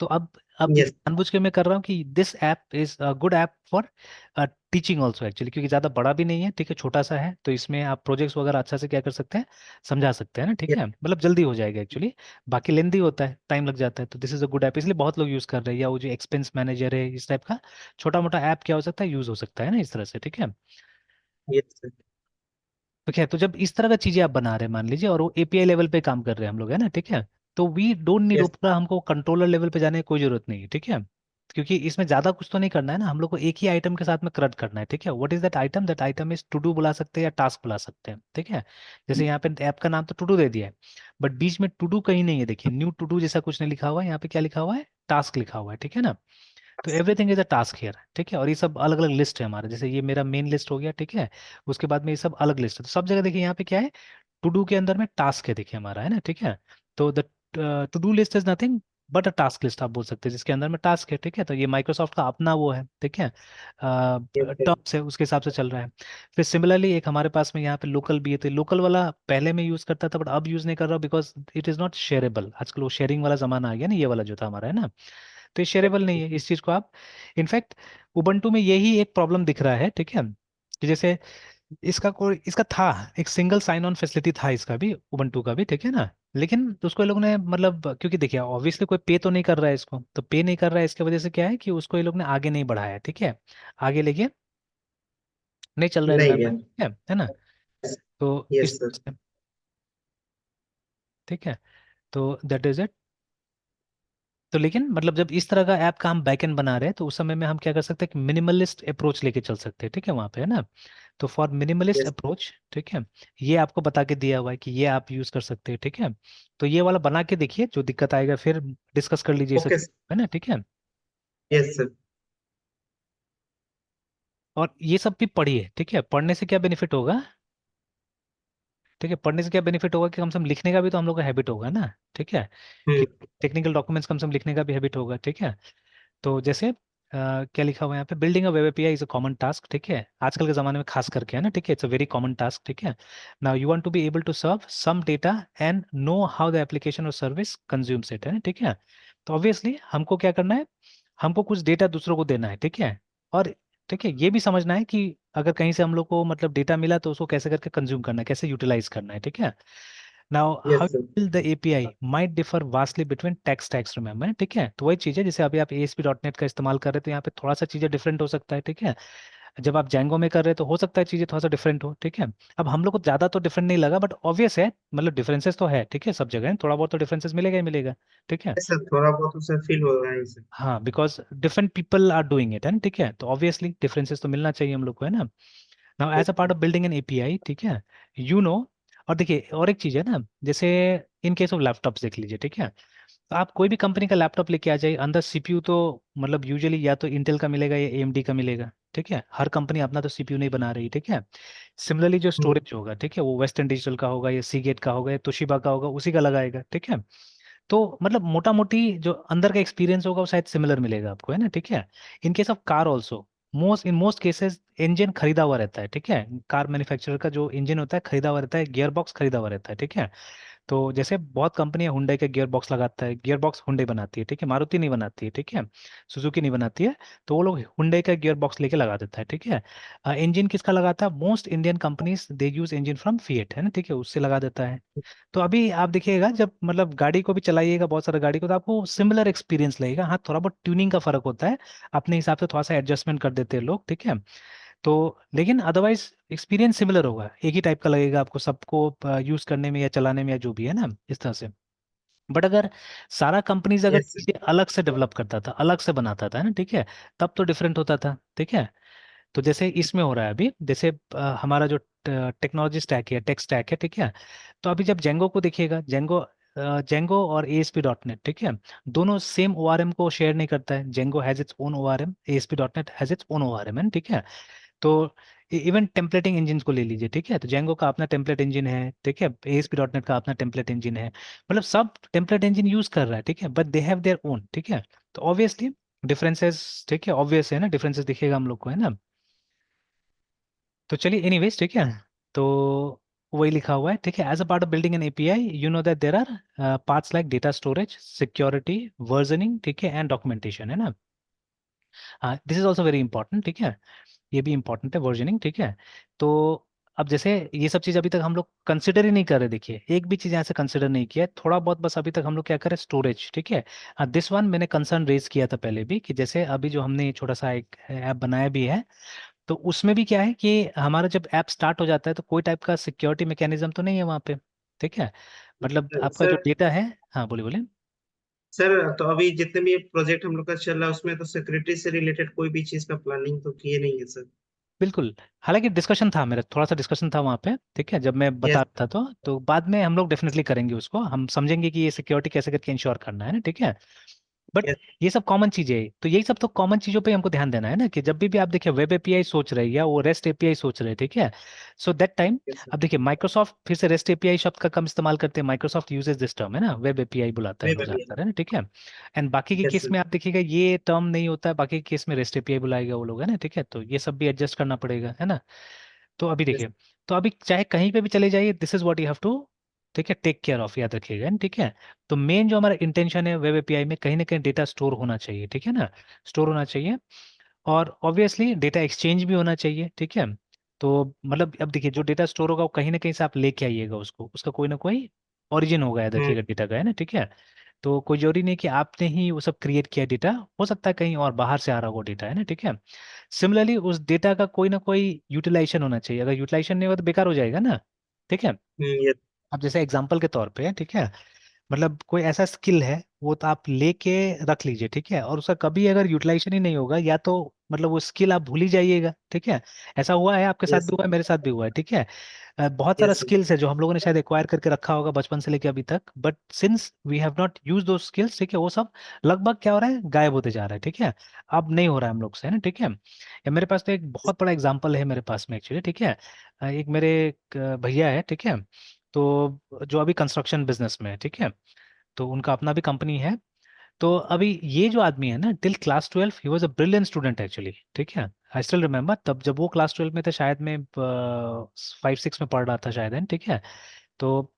तो अब ये यस। जानबूझ के मैं कर रहा हूँ कि this app is a good app for teaching also actually, क्योंकि ज़्यादा बड़ा भी नहीं है, ठीक है, छोटा सा है। तो इसमें आप प्रोजेक्ट्स वगैरह अच्छा से क्या कर सकते हैं, समझा सकते हैं ना, ठीक है, मतलब जल्दी हो जाएगा एक्चुअली। बाकी लेंदी होता है, टाइम लग जाता है, तो this is a good app, इसलिए बहुत लोग यूज़ कर रहे हैं। या वो जो एक्सपेंस मैनेजर है, इस टाइप का छोटा मोटा ऐप क्या हो सकता है, यूज़ हो सकता है ना इस तरह से, ठीक है। यस। तो क्या है, तो जब इस तरह का चीजें आप बना रहे हैं मान लीजिए, और वो API लेवल पे काम कर रहे हैं हम लोग, है ना, ठीक है। तो वी डोंट नीड यस। ऊपर, हमको कंट्रोलर लेवल पे जाने की कोई जरूरत नहीं है, ठीक है। क्योंकि इसमें ज्यादा कुछ तो नहीं करना है ना, हम लोग को एक ही आइटम के साथ में करट करना है, ठीक है। What is that item, that item is to do बुला सकते हैं या टास्क बुला सकते हैं, ठीक है। जैसे यहाँ पे ऐप का नाम तो टू डू दे दिया है, बट बीच में टू डू कहीं नहीं है, देखिए न्यू टू डू जैसा कुछ नहीं लिखा हुआ है, यहाँ पे क्या लिखा हुआ है, टास्क लिखा हुआ है, ठीक है ना। तो everything is a task here, ठीक है। और ये सब अलग अलग लिस्ट है हमारे, जैसे ये मेरा मेन लिस्ट हो गया, ठीक है। उसके बाद में ये सब अलग लिस्ट है, तो सब जगह देखिए यहाँ पे क्या है, टू डू के अंदर में टास्क है, देखिए हमारा, है ना, ठीक है। तो the two do list is nothing but a task list आप बोल सकते हैं, जिसके अंदर में टास्क है, ठीक है। तो ये माइक्रोसॉफ्ट का अपना वो है, ठीक है, यस। टर्म्स है, उसके हिसाब से चल रहा है। फिर सिमिलरली एक हमारे पास में यहाँ पे लोकल भी है, तो लोकल वाला पहले मैं यूज करता था बट अब यूज नहीं कर रहा, because it is not shareable. आजकल वो शेयरिंग वाला जमाना आ गया ना, ये वाला जो था हमारा, है ना। तो ये शेयरेबल नहीं है इस चीज को आप, इनफैक्ट उबंटू में यही एक प्रॉब्लम दिख रहा है, ठीक है। कि जैसे इसका कोई इसका था, एक सिंगल साइन ऑन फैसिलिटी था इसका भी, उबंटू का भी, ठीक है ना। लेकिन उसको ये लोग ने मतलब, क्योंकि देखिए ऑब्वियसली कोई पे तो नहीं कर रहा है इसको, तो पे नहीं कर रहा है इसकी वजह से क्या है कि उसको ये लोग ने आगे नहीं बढ़ाया, ठीक है। आगे लेके नहीं चल रहा है नहीं गया। रिक्वायरमेंट, है ना। तो यस इस, सर। ठीक है, तो दैट इज इट। तो लेकिन मतलब जब इस तरह का ऐप का हम बैकएंड बना रहे हैं तो उस समय में हम क्या कर सकते हैं कि मिनिमलिस्ट अप्रोच लेके चल सकते हैं, ठीक है, वहाँ पे, है ना। तो फॉर मिनिमलिस्ट यस। अप्रोच, ठीक है, ये आपको बता के दिया हुआ है कि ये आप यूज कर सकते हैं, ठीक है। तो ये वाला बना के देखिए, जो दिक्कत आएगा फिर डिस्कस कर लीजिए सब, ओके। है ना, ठीक है। Yes sir. और ये सब भी पढ़िए, ठीक है, पढ़ने से क्या बेनिफिट होगा, ठीक है, पढ़ने से क्या बेनिफिट होगा कि कम से कम लिखने का भी तो हम लोग का हैबिट होगा ना, ठीक है, कि हम्म। टेक्निकल डॉक्यूमेंट्स कम से कम लिखने का भी हैबिट होगा, ठीक है। तो जैसे क्या लिखा हुआ है यहाँ पे, building a web API is a common task, ठीक है, आजकल के ज़माने में खास करके, है ना, ठीक है, it's a very common task, ठीक है। Now you want to be able to serve some data and know how the application और सर्विस कंज्यूम्स इट, है ना, ठीक है। तो ऑब्वियसली हमको क्या करना है, हमको कुछ डेटा दूसरों को देना है, ठीक है। और ठीक है, ये भी समझना है कि अगर कहीं से हम लोग को मतलब डेटा मिला तो उसको कैसे करके कंज्यूम करना है, कैसे यूटिलाइज करना है, ठीक है। Now how yes sir. The API might differ vastly between text tags, remember, ठीक है। तो वही चीज़ है, जैसे अभी आप ASP.NET का इस्तेमाल कर रहे हैं तो यहाँ पे थोड़ा सा चीज़ें डिफरेंट हो सकता है, ठीक है। जब आप जैंगो में कर रहे हैं तो हो सकता है चीज़ें थोड़ा सा डिफरेंट हो, ठीक है। अब हम लोग को ज़्यादा तो डिफरेंट नहीं लगा, बट ऑब्वियस है, मतलब डिफरेंसेस तो है, ठीक है, सब जगह थोड़ा बहुत तो डिफरेंसेस मिलेगा ही मिलेगा, ठीक है। यस सर, थोड़ा बहुत उसे फील हो रहा है इसे। हाँ, because different people are doing it, है ना, ठीक है, तो ऑब्वियसली डिफरेंसेस तो मिलना चाहिए हम लोग को, है ना। Now as yes a part sir. Of building an API, ठीक है, यू नो। और देखिए और एक चीज़ है ना, जैसे इन केस ऑफ लैपटॉप्स देख लीजिए, ठीक है। तो आप कोई भी कंपनी का लैपटॉप लेके आ जाइए, अंदर सीपीयू तो मतलब यूजुअली या तो इंटेल का मिलेगा या AMD का मिलेगा, ठीक है, हर कंपनी अपना तो सीपीयू नहीं बना रही, ठीक है। सिमिलरली जो हम्म। स्टोरेज होगा, ठीक है, वो वेस्टर्न डिजिटल का होगा या सीगेट का होगा या तोशिबा का होगा, उसी का लगाएगा, ठीक है। तो मतलब मोटा मोटी जो अंदर का एक्सपीरियंस होगा वो शायद सिमिलर मिलेगा आपको, है ना, ठीक है। In case of car also, most cases engine खरीदा हुआ रहता है, ठीक है। कार मैन्युफैक्चरर का जो इंजन होता है खरीदा हुआ रहता है, गियर बॉक्स खरीदा हुआ रहता है, ठीक है। तो जैसे बहुत कंपनियां हुंडई का गियर बॉक्स लगाता है, गियर बॉक्स हुंडई बनाती है, ठीक है, मारुति नहीं बनाती है, ठीक है, सुजुकी नहीं बनाती है। तो वो लोग हुंडई का गियर बॉक्स लेके लगा देता है, ठीक है। इंजन किसका लगाता है, most Indian companies they use engine from fiat, है ना, ठीक है, उससे लगा देता है। तो अभी आप देखिएगा जब मतलब गाड़ी को भी चलाइएगा, बहुत सारा गाड़ी को, तो आपको सिमिलर एक्सपीरियंस लगेगा, हाँ थोड़ा बहुत ट्यूनिंग का फर्क होता है, अपने हिसाब से थोड़ा सा एडजस्टमेंट कर देते हैं लोग, ठीक है। तो लेकिन अदरवाइज एक्सपीरियंस सिमिलर होगा, एक ही टाइप का लगेगा आपको सबको यूज करने में या चलाने में या जो भी है ना, इस तरह से। बट अगर सारा कंपनीज अगर यस सर। चीजें अलग से डेवलप करता था, अलग से बनाता था, है ना, ठीक है, तब तो डिफरेंट होता था, ठीक है। तो जैसे इसमें हो रहा है अभी, जैसे हमारा जो टेक्नोलॉजी स्टैक है, टेक स्टैक है, ठीक है। तो अभी जब जेंगो को देखिएगा, जेंगो और ASP.NET, ठीक है, दोनों सेम ORM को शेयर नहीं करता है। Django has its own ORM, ASP.NET has its own ORM, है ना, ठीक है। तो इवन टेम्पलेटिंग इंजन को ले लीजिए, ठीक है, तो जेंगो का अपना टेम्पलेट इंजन है, ठीक है, ASP.NET का अपना टेम्पलेट इंजन है, मतलब सब टेम्पलेट इंजन यूज कर रहा है, ठीक है, but they have their own, ठीक है। तो ऑब्वियसली डिफरेंसेस, ठीक है, ऑब्वियस है ना, डिफरेंसेस दिखेगा हम लोग को, है ना। तो चलिए एनीवेज, ठीक है। तो वही लिखा हुआ है, ठीक है, as a part of building an API you know that there are parts like data storage, security, versioning, ठीक है, एंड डॉक्यूमेंटेशन, है ना। हाँ, this is also very important, ठीक है, ये भी इंपॉर्टेंट है, वर्जनिंग, ठीक है। तो अब जैसे ये सब चीज़ अभी तक हम लोग कंसिडर ही नहीं कर रहे, देखिए एक भी चीज़ यहाँ से कंसिडर नहीं किया है, थोड़ा बहुत बस अभी तक हम लोग क्या करें, स्टोरेज, ठीक है। हाँ, दिस वन मैंने कंसर्न रेज किया था पहले भी, कि जैसे अभी जो हमने ये छोटा सा एक ऐप बनाया भी है, तो उसमें भी क्या है कि हमारा जब ऐप स्टार्ट हो जाता है तो कोई टाइप का सिक्योरिटी मैकेनिज्म तो नहीं है वहाँ पे, ठीक है, मतलब आपका जो सर। डेटा है। हाँ, बोलिए बोलिए। सर तो अभी जितने भी प्रोजेक्ट हम लोग का चल रहा है उसमें तो सिक्योरिटी से रिलेटेड कोई भी चीज का प्लानिंग तो किए नहीं है सर। बिल्कुल, हालांकि डिस्कशन था मेरा, थोड़ा सा डिस्कशन था वहाँ पे, ठीक है, जब मैं बता यस। रहा था तो बाद में हम लोग डेफिनेटली करेंगे उसको, हम समझेंगे कि ये सिक्योरिटी कैसे करके इंश्योर करना है ना, ठीक है। But yes. ये सब कॉमन चीजें हैं, तो यही सब तो कॉमन चीजों पे हमको ध्यान देना है ना, कि जब भी आप देखिए वेब एपीआई सोच रहे हैं या वो रेस्ट एपीआई सोच रहे हैं, ठीक है। So that time, yes sir. अब देखिए माइक्रोसॉफ्ट फिर से रेस्ट एपीआई शब्द का कम इस्तेमाल करते हैं, माइक्रोसॉफ्ट यूजेस दिस टर्म, है ना, वेब एपीआई बुलाता है वे लोग बढ़िया। ज्यादातर, है ना, ठीक है। एंड बाकी के यस केस सर। में आप देखिएगा ये टर्म नहीं होता है, बाकी के केस में रेस्ट एपीआई बुलाएगा वो लोग, है ना, ठीक है, तो ये सब भी एडजस्ट करना पड़ेगा, है ना। तो अभी यस। देखिए, तो अभी चाहे कहीं पे भी चले जाइए, this is what you have to, ठीक है, टेक केयर ऑफ, याद रखिएगा, ठीक है। तो मेन जो हमारा इंटेंशन है वेब एपीआई में, कहीं ना कहीं डेटा स्टोर होना चाहिए, ठीक है ना, स्टोर होना चाहिए। और ऑब्वियसली डेटा एक्सचेंज भी होना चाहिए, ठीक है। तो मतलब अब देखिए जो डेटा स्टोर होगा वो कहीं ना कहीं से आप लेके आइएगा उसको, उसका कोई ना कोई ओरिजिन होगा, याद हम्म। रखिएगा डेटा का, है ना, ठीक है। तो कोई जरूरी नहीं कि आपने ही वो सब क्रिएट किया डेटा, हो सकता है कहीं और बाहर से आ रहा हो डेटा, है ना, ठीक है। सिमिलरली उस डेटा का कोई ना कोई यूटिलाइजेशन होना चाहिए, अगर यूटिलाइजेशन नहीं होगा तो बेकार हो जाएगा ना, ठीक है। यस। अब जैसे एग्जांपल के तौर पे, ठीक है, मतलब कोई ऐसा स्किल है वो तो आप लेके रख लीजिए, ठीक है, और उसका कभी अगर यूटिलाइजेशन ही नहीं होगा, या तो मतलब वो स्किल आप भूल ही जाइएगा, ठीक है। ऐसा हुआ है, आपके साथ यस भी हुआ है, मेरे साथ भी हुआ है, ठीक है। बहुत सारा यस स्किल्स है जो हम लोगों ने शायद एक्वायर करके रखा होगा बचपन से लेके अभी तक, but since we have not use those skills, ठीक है, वो सब लगभग क्या हो रहा है, गायब होते जा रहा है, ठीक है। अब नहीं हो रहा है हम लोग से, है ना, ठीक है। या मेरे पास तो एक बहुत बड़ा एग्जांपल है मेरे पास में एक्चुअली, ठीक है। एक मेरे एक भैया है, ठीक है। तो जो अभी कंस्ट्रक्शन बिजनेस में है, ठीक है। तो उनका अपना भी कंपनी है। तो अभी ये जो आदमी है ना, till class 12 he was a brilliant student actually, ठीक है। आई स्टिल रिमेम्बर तब जब वो क्लास 12 में थे, शायद मैं 5 6 में पढ़ रहा था शायद, है, ठीक है। तो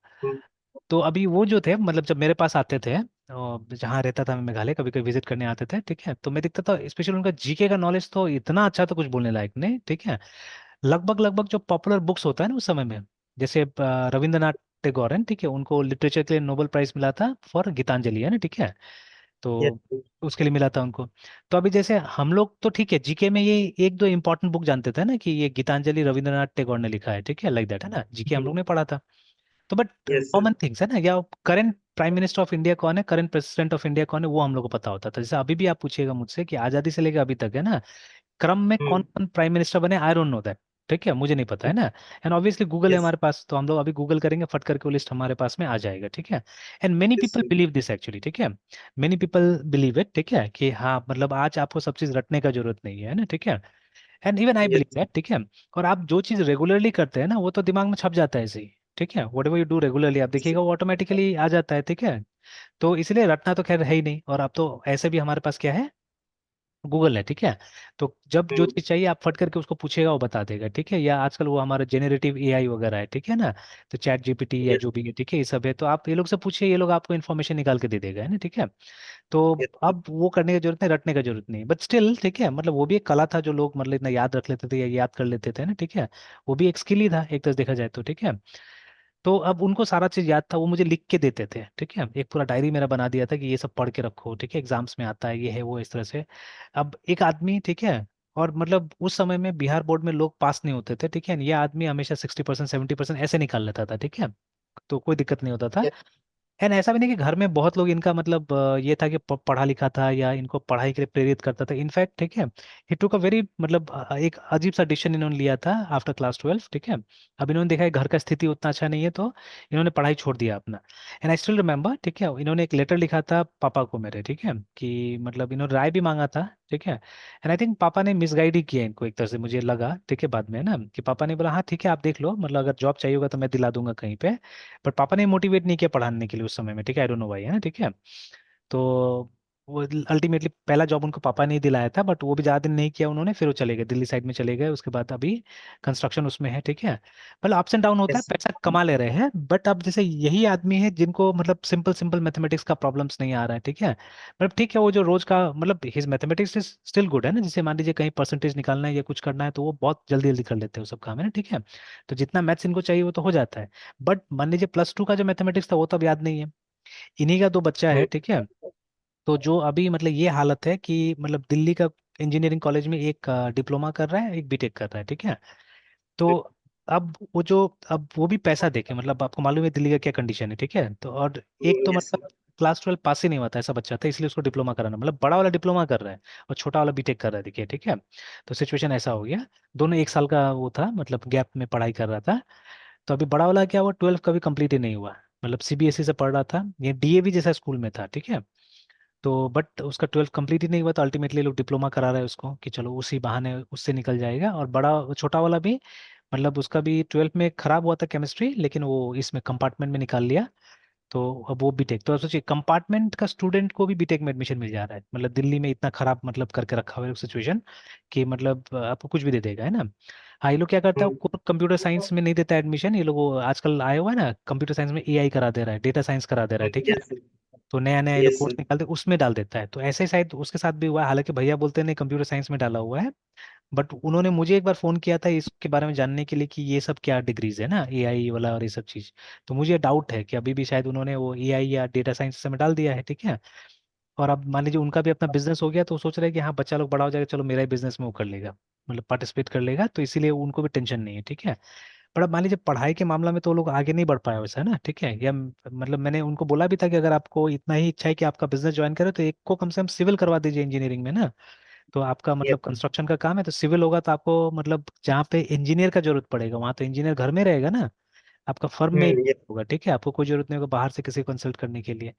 तो अभी वो जो थे, मतलब जब मेरे पास आते थे, जहाँ रहता था मैं मेघालय, कभी कभी विजिट करने आते थे, ठीक है, तो मैं देखता था स्पेशली उनका जीके का नॉलेज तो इतना अच्छा था, कुछ बोलने लायक नहीं, ठीक है। लगभग लगभग जो पॉपुलर बुक्स होता है ना उस समय में, जैसे रविंद्रनाथ टैगोर है, ठीक है, उनको लिटरेचर के लिए नोबेल प्राइज मिला था फॉर गीतांजलि, है ना, ठीक है। तो यस उसके लिए मिला था उनको। तो अभी जैसे हम लोग तो ठीक है, जीके में ये एक दो इंपॉर्टेंट बुक जानते थे ना, कि ये गीतांजलि रविंद्रनाथ टैगोर ने लिखा है, ठीक है, लाइक दैट, है ना, जीके हम लोग ने पढ़ा था। तो बट यस कॉमन थिंग्स है ना, या current prime minister of India कौन है, करंट प्रेसिडेंट ऑफ इंडिया कौन है, वो हम लोग को पता होता था। जैसे अभी भी आप पूछिएगा मुझसे कि आजादी से लेकर अभी तक, है ना, क्रम में कौन कौन प्राइम मिनिस्टर बने, आई डोंट नो दैट, ठीक है, मुझे नहीं पता, है ना। एंड ऑब्वियसली गूगल है यस हमारे पास, तो हम लोग अभी गूगल करेंगे, फट करके वो लिस्ट हमारे पास में आ जाएगा, ठीक है। And many yes people believe this actually, ठीक है। मेनी पीपल बिलीव इट, ठीक है, कि हाँ मतलब आज आपको सब चीज रटने का जरूरत नहीं है ना, ठीक है। And even I believe yes that, ठीक है। और आप जो चीज रेगुलरली करते हैं ना, वो तो दिमाग में छप जाता है ऐसे ही, ठीक है। What ever you do regularly, आप देखिएगा वो ऑटोमेटिकली आ जाता है, ठीक है। तो इसलिए रटना तो खैर है ही नहीं, और अब तो ऐसे भी हमारे पास क्या है, गूगल है, ठीक है। तो जब जो चीज चाहिए आप फट करके उसको पूछेगा, वो बता देगा, ठीक है। या आजकल वो हमारा जेनरेटिव एआई वगैरह है, ठीक है ना। तो चैट जीपीटी या यस जो भी है, ठीक है, ये सब है, तो आप ये लोग से पूछिए, ये लोग आपको इन्फॉर्मेशन निकाल के दे देगा, है ना, ठीक है। तो अब वो करने की जरूरत नहीं, रटने का जरूरत नहीं, बट स्टिल ठीक है, मतलब वो भी एक कला था जो लोग मतलब इतना याद रख लेते थे या याद कर लेते थे ना, ठीक है। वो भी एक स्किल ही था एक तरह से देखा जाए तो, ठीक है। तो अब उनको सारा चीज याद था, वो मुझे लिख के देते थे, ठीक है, एक पूरा डायरी मेरा बना दिया था कि ये सब पढ़ के रखो, ठीक है, एग्जाम्स में आता है, ये है वो, इस तरह से। अब एक आदमी, ठीक है, और मतलब उस समय में बिहार बोर्ड में लोग पास नहीं होते थे, ठीक है, ये आदमी हमेशा 60% 70% ऐसे निकाल लेता था, ठीक है। तो कोई दिक्कत नहीं होता था। एंड ऐसा भी नहीं कि घर में बहुत लोग इनका मतलब ये था कि पढ़ा लिखा था या इनको पढ़ाई के लिए प्रेरित करता था, इनफैक्ट, ठीक है। ही टुक अ वेरी मतलब एक अजीब सा डिसीजन इन्होंने लिया था आफ्टर क्लास 12, ठीक है। अब इन्होंने देखा है घर का स्थिति उतना अच्छा नहीं है, तो इन्होंने पढ़ाई छोड़ दिया अपना। एंड आई स्टिल रिमेम्बर, ठीक है, इन्होंने एक लेटर लिखा था पापा को मेरे, ठीक है, कि मतलब इन्होंने राय भी मांगा था, ठीक है। एंड आई थिंक पापा ने मिसगाइड ही किया इनको एक तरह से, मुझे लगा, ठीक है, बाद में ना, कि पापा ने बोला हाँ ठीक है आप देख लो, मतलब अगर जॉब चाहिए होगा तो मैं दिला दूंगा कहीं पे। बट पापा ने मोटिवेट नहीं किया पढ़ाने के लिए उस समय में, ठीक है, आई डोंट नो व्हाई, है ना, ठीक है। तो वो अल्टीमेटली पहला जॉब उनको पापा ने ही दिलाया था, बट वो भी ज़्यादा दिन नहीं किया उन्होंने, फिर वो चले गए दिल्ली साइड में चले गए, उसके बाद अभी कंस्ट्रक्शन उसमें है, ठीक है। मतलब अप्स एंड डाउन होता है, यस पैसा कमा ले रहे हैं, बट अब जैसे यही आदमी है जिनको मतलब सिंपल सिंपल मैथमेटिक्स का प्रॉब्लम्स नहीं आ रहा है, ठीक है। मतलब ठीक है, वो जो रोज का मतलब his mathematics is still good, है ना, जैसे मान लीजिए कहीं परसेंटेज निकालना है या कुछ करना है, तो वो बहुत जल्दी जल्दी कर लेते हैं वो सब काम, है ना, ठीक है। तो जितना मैथ्स इनको चाहिए वो तो हो जाता है। बट मान लीजिए +2 का जो मैथमेटिक्स था वो तो अब याद नहीं है। इन्हीं का दो बच्चा है, ठीक है। तो जो अभी मतलब ये हालत है कि मतलब दिल्ली का इंजीनियरिंग कॉलेज में एक डिप्लोमा कर रहा है, एक बीटेक कर रहा है, ठीक है। तो अब वो जो, अब वो भी पैसा देके, मतलब आपको मालूम है दिल्ली का क्या कंडीशन है, ठीक है। तो और एक तो यस मतलब क्लास 12 पास ही नहीं हुआ था ऐसा बच्चा था, इसलिए उसको डिप्लोमा कराना, मतलब बड़ा वाला डिप्लोमा कर रहा है और छोटा वाला बीटेक कर रहा है, देखिए, ठीक है। तो सिचुएशन ऐसा हो गया, दोनों एक साल का वो था, मतलब गैप में पढ़ाई कर रहा था। तो अभी बड़ा वाला क्या हुआ, 12 कभी कंप्लीट ही नहीं हुआ, मतलब सीबीएसई से पढ़ रहा था, ये डीएवी जैसा स्कूल में था, ठीक है। तो बट उसका 12 कंप्लीट ही नहीं हुआ, तो अल्टीमेटली लोग डिप्लोमा करा रहे हैं उसको कि चलो उसी बहाने उससे निकल जाएगा। और बड़ा छोटा वाला भी मतलब उसका भी 12 में खराब हुआ था केमिस्ट्री, लेकिन वो इसमें कंपार्टमेंट में निकाल लिया। तो अब वो बीटेक, तो अब सोचिए कंपार्टमेंट का स्टूडेंट को भी बीटेक में एडमिशन मिल जा रहा है, मतलब दिल्ली में इतना खराब मतलब करके रखा हुआ है सिचुएशन, कि मतलब आपको कुछ भी दे देगा, है ना। हाँ, ये लोग क्या करता है, कंप्यूटर साइंस में नहीं देता एडमिशन, ये लोग आजकल आया हुआ है ना, कंप्यूटर साइंस में एआई करा दे रहा है, डेटा साइंस करा दे रहा है, ठीक है। यस तो नया नया ये लोग यस कोर्स निकालते उसमें डाल देता है, तो ऐसे ही शायद उसके साथ भी हुआ है, हालांकि भैया बोलते नहीं कंप्यूटर साइंस में डाला हुआ है। बट उन्होंने मुझे एक बार फोन किया था इसके बारे में जानने के लिए कि ये सब क्या डिग्रीज है ना, एआई वाला और ये सब चीज। तो मुझे डाउट है कि अभी भी शायद उन्होंने वो एआई या डेटा साइंस में डाल दिया है, ठीक है। और अब मान लीजिए उनका भी अपना बिजनेस हो गया, तो वो सोच रहे हैं कि हाँ बच्चा लोग बड़ा हो जाएगा, चलो मेरा ही बिजनेस में वो कर लेगा, मतलब पार्टिसिपेट कर लेगा, तो इसीलिए उनको भी टेंशन नहीं है, ठीक है। पर अब मान लीजिए पढ़ाई के मामला में तो वो लोग आगे नहीं बढ़ पाए वैसा है ना, ठीक है, या मतलब मैंने उनको बोला भी था कि अगर आपको इतना ही इच्छा है कि आपका बिजनेस ज्वाइन करे तो एक को कम से कम सिविल करवा दीजिए इंजीनियरिंग में ना। तो आपका मतलब यस। कंस्ट्रक्शन का काम है तो सिविल होगा तो आपको मतलब जहाँ पे इंजीनियर का जरूरत पड़ेगा वहाँ तो इंजीनियर घर में रहेगा ना, आपका फर्म में ही ये। होगा, ठीक है, आपको कोई जरूरत नहीं होगा बाहर से किसी को कंसल्ट करने के लिए।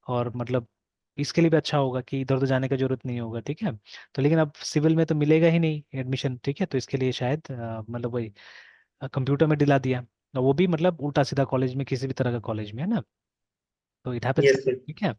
और मतलब इसके लिए भी अच्छा होगा कि इधर उधर जाने का जरूरत नहीं होगा, ठीक है। तो लेकिन अब सिविल में तो मिलेगा ही नहीं एडमिशन, ठीक है, तो इसके लिए शायद मतलब वही कंप्यूटर में दिला दिया, और वो भी मतलब उल्टा सीधा कॉलेज में, किसी भी तरह का कॉलेज में है ना, तो इट हैपेंस, यस। ठीक है।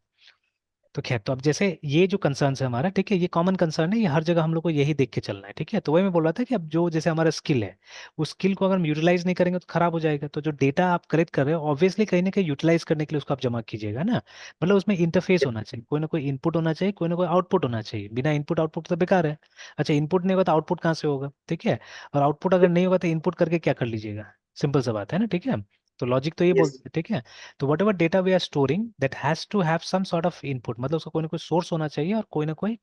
तो खैर, तो अब जैसे ये जो कंसर्न है हमारा, ठीक है, ये कॉमन कंसर्न है, ये हर जगह हम लोग को यही देख के चलना है, ठीक है। तो वही मैं बोल रहा था कि अब जो जैसे हमारा स्किल है, उस स्किल को अगर हम यूटिलाइज नहीं करेंगे तो खराब हो जाएगा। तो जो डेटा आप कलेक्ट कर रहे हो ऑब्वियसली कहीं ना कहीं यूटिलाइज करने के लिए उसको आप जमा कीजिएगा ना, मतलब उसमें इंटरफेस होना चाहिए, कोई ना कोई इनपुट होना चाहिए, कोई ना कोई आउटपुट होना चाहिए, बिना इनपुट आउटपुट तो बेकार है। अच्छा, इनपुट नहीं होगा तो आउटपुट कहाँ से होगा, ठीक है, और आउटपुट अगर नहीं होगा तो इनपुट करके क्या कर लीजिएगा, सिंपल सा बात है ना, ठीक है। तो लॉजिक तो ये यस। बोलते हैं, ठीक है। तो whatever data we are storing that has to have some sort of input, मतलब उसका कोई ना कोई सोर्स होना चाहिए और कोई ना कोई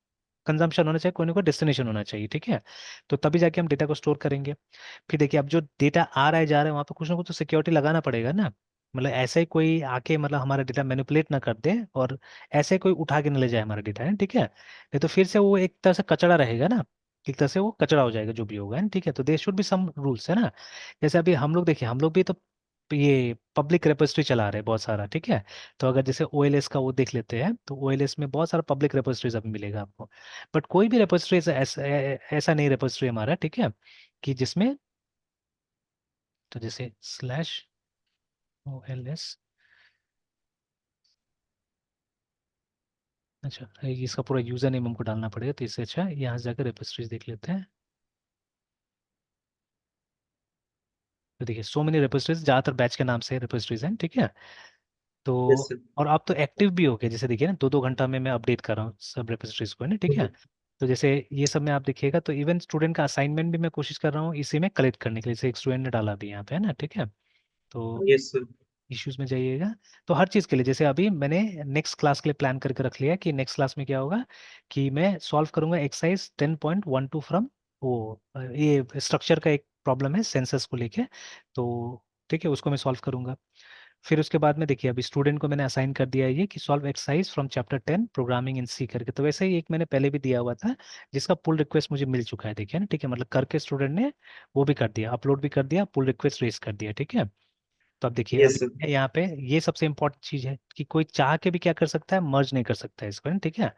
कंजम्पशन होना चाहिए, कोई ना कोई डेस्टिनेशन होना चाहिए, ठीक है। तो तभी जाके हम डेटा को स्टोर करेंगे। फिर देखिए, अब जो डेटा आ रहा है जा रहा है वहाँ पे कुछ ना कुछ तो सिक्योरिटी लगाना पड़ेगा ना, मतलब ऐसे ही कोई आके मतलब हमारा डेटा मैनिपुलेट ना कर दे और ऐसे ही कोई उठा के न ले जाए हमारा डेटा, है ठीक है, नहीं तो फिर से वो एक तरह से कचड़ा रहेगा ना, एक तरह से वो कचड़ा हो जाएगा जो भी होगा, है ना, ठीक है। तो there should be some rules, है ना। जैसे अभी हम लोग देखिए, हम लोग भी तो ये पब्लिक रेपोजिटरी चला रहे हैं बहुत सारा, ठीक है। तो अगर जैसे ओएलएस का वो देख लेते हैं तो ओएलएस में बहुत सारा पब्लिक रेपोजिटरीज अभी मिलेगा आपको। बट कोई भी रेपोजिटरी ऐसा नहीं रेपोजिटरी हमारा, ठीक है, कि जिसमें, तो जैसे स्लैश ओएलएस, अच्छा ये इसका पूरा यूजर नेम हमको डालना पड़ेगा, तो इससे अच्छा यहाँ से जाकर रेपोजिटरीज देख लेते हैं। तो देखिए, सो मेनी रेपोजिटरीज, ज़्यादातर बैच के नाम से रेपोजिटरीज हैं, ठीक है। तो यस। और आप तो एक्टिव भी हो गए, जैसे देखिए ना, 2-2 घंटा में मैं अपडेट कर रहा हूँ सब रेपोजिटरीज को, है ना, ठीक है। तो जैसे ये सब में आप देखिएगा, तो इवन स्टूडेंट का असाइनमेंट भी मैं कोशिश कर रहा हूँ इसी में कलेक्ट करने के लिए, जैसे एक स्टूडेंट ने डाला भी यहाँ पे, है ना, ठीक है। तो यस। इश्यूज में जाइएगा। तो हर चीज़ के लिए, जैसे अभी मैंने नेक्स्ट क्लास के लिए प्लान करके रख लिया कि नेक्स्ट क्लास में क्या होगा, कि मैं सॉल्व करूंगा एक्सरसाइज 10.12 फ्रॉम वो ये स्ट्रक्चर का एक प्रॉब्लम है सेंसस को लेके, तो ठीक है, उसको मैं सॉल्व करूंगा। फिर उसके बाद में देखिए, अभी स्टूडेंट को मैंने असाइन कर दिया है ये कि solve exercise from chapter 10 programming in C करके, तो वैसे ही एक मैंने पहले भी दिया हुआ था जिसका पुल रिक्वेस्ट मुझे मिल चुका है, देखिए ना, ठीक है, मतलब करके स्टूडेंट ने वो भी कर दिया, अपलोड भी कर दिया, पुल रिक्वेस्ट रेस कर दिया, ठीक है। तो अब देखिए, यस। अभी यहाँ पे ये सबसे इंपॉर्टेंट चीज है कि कोई चाह के भी क्या कर सकता है, मर्ज नहीं कर सकता है इसको, है ना, ठीक है।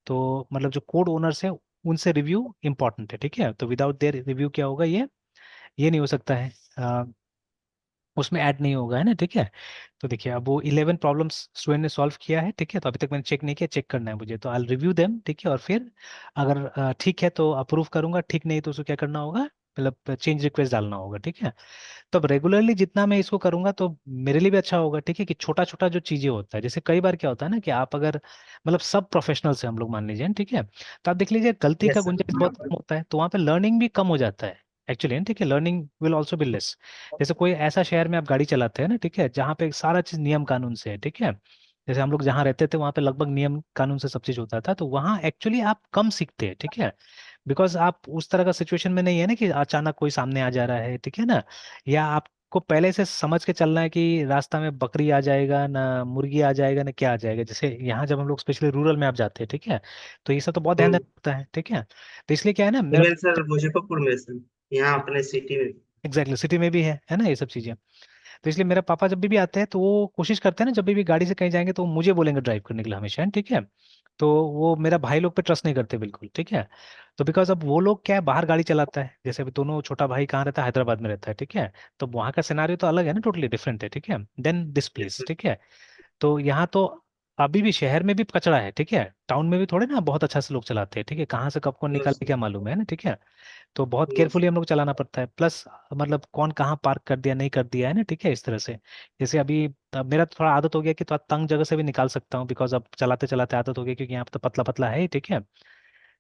तो मतलब जो कोड ओनर्स है उनसे रिव्यू इंपॉर्टेंट है, ठीक है, तो विदाउट देयर रिव्यू क्या होगा, ये नहीं हो सकता है, उसमें ऐड नहीं होगा, है ना, ठीक है। तो देखिए, अब वो 11 प्रॉब्लम्स स्टूडेंट ने सॉल्व किया है, ठीक है, तो अभी तक मैंने चेक नहीं किया, चेक करना है मुझे, तो आई रिव्यू देम, ठीक है, और फिर अगर ठीक है तो अप्रूव करूंगा, ठीक नहीं तो उसको क्या करना होगा, मतलब चेंज रिक्वेस्ट डालना होगा, ठीक है। तो अब रेगुलरली जितना मैं इसको करूंगा तो मेरे लिए भी अच्छा होगा, ठीक है, कि छोटा छोटा जो चीजें होता है, जैसे कई बार क्या होता है ना कि आप अगर मतलब सब प्रोफेशनल से हम लोग मान लीजिए, ठीक है, तो आप देख लीजिए गलती का यस। गुंजाइश बहुत कम होता है, तो वहाँ पे लर्निंग भी कम हो जाता है एक्चुअली, ठीक है, learning will also be less. जैसे कोई ऐसा शहर में आप गाड़ी चलाते हैं ना, ठीक है, जहाँ पे सारा चीज नियम कानून से है, ठीक है, जैसे हम लोग जहाँ रहते थे वहाँ पे लगभग नियम कानून से सब चीज होता था, तो वहाँ एक्चुअली आप कम सीखते हैं, ठीक है, बिकॉज आप उस तरह का सिचुएशन में नहीं है ना कि अचानक कोई सामने आ जा रहा है, ठीक है ना, या आपको पहले से समझ के चलना है कि रास्ता में बकरी आ जाएगा ना, मुर्गी आ जाएगा ना, क्या आ जाएगा, जैसे यहाँ जब हम लोग स्पेशली रूरल में आप जाते हैं, ठीक है, तो ये सब तो बहुत ध्यान देना पड़ता है, ठीक है। तो इसलिए क्या है ना, मेरा इवन सर मुजफ्फरपुर में सर, यहाँ अपने सिटी में। एग्जैक्टली सिटी में भी है ना ये सब चीजें। तो इसलिए मेरा पापा जब भी आते हैं तो वो कोशिश करते हैं ना, जब भी गाड़ी से कहीं जाएंगे तो वो मुझे बोलेंगे ड्राइव करने के लिए हमेशा, ठीक है। तो वो मेरा भाई लोग पे ट्रस्ट नहीं करते बिल्कुल, ठीक है। तो बिकॉज अब वो लोग क्या है, बाहर गाड़ी चलाता है, जैसे अभी दोनों, छोटा भाई कहाँ रहता है, हैदराबाद में रहता है, ठीक है। तो वहाँ का सिनारियो तो अलग है ना, टोटली डिफरेंट है, ठीक है, देन दिस यस। प्लेस, ठीक है। तो यहाँ तो अभी भी शहर में भी कचरा है, ठीक है, टाउन में भी थोड़े ना बहुत अच्छा से लोग चलाते हैं, ठीक है, कहाँ से कब कौन यस। निकाले क्या मालूम है ना, ठीक है। तो बहुत यस। केयरफुली हम लोग चलाना पड़ता है, प्लस मतलब कौन कहाँ पार्क कर दिया नहीं कर दिया है ना, ठीक है, इस तरह से। जैसे अभी अब मेरा तो थोड़ा आदत हो गया कि थोड़ा तंग जगह से भी निकाल सकता हूँ, बिकॉज अब चलाते चलाते आदत हो गई, क्योंकि यहाँ पे तो पतला पतला है ही, ठीक है।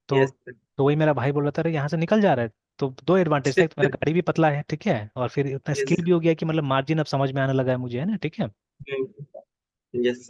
तो यस। तो वही मेरा भाई बोल रहा था, अरे यहाँ से निकल जा रहा है। तो दो एडवांटेज था, एक तो मेरा गाड़ी भी पतला है, ठीक है, और फिर इतना यस। स्किल भी हो गया कि मतलब मार्जिन अब समझ में आने लगा है मुझे, है ना, ठीक है। यस।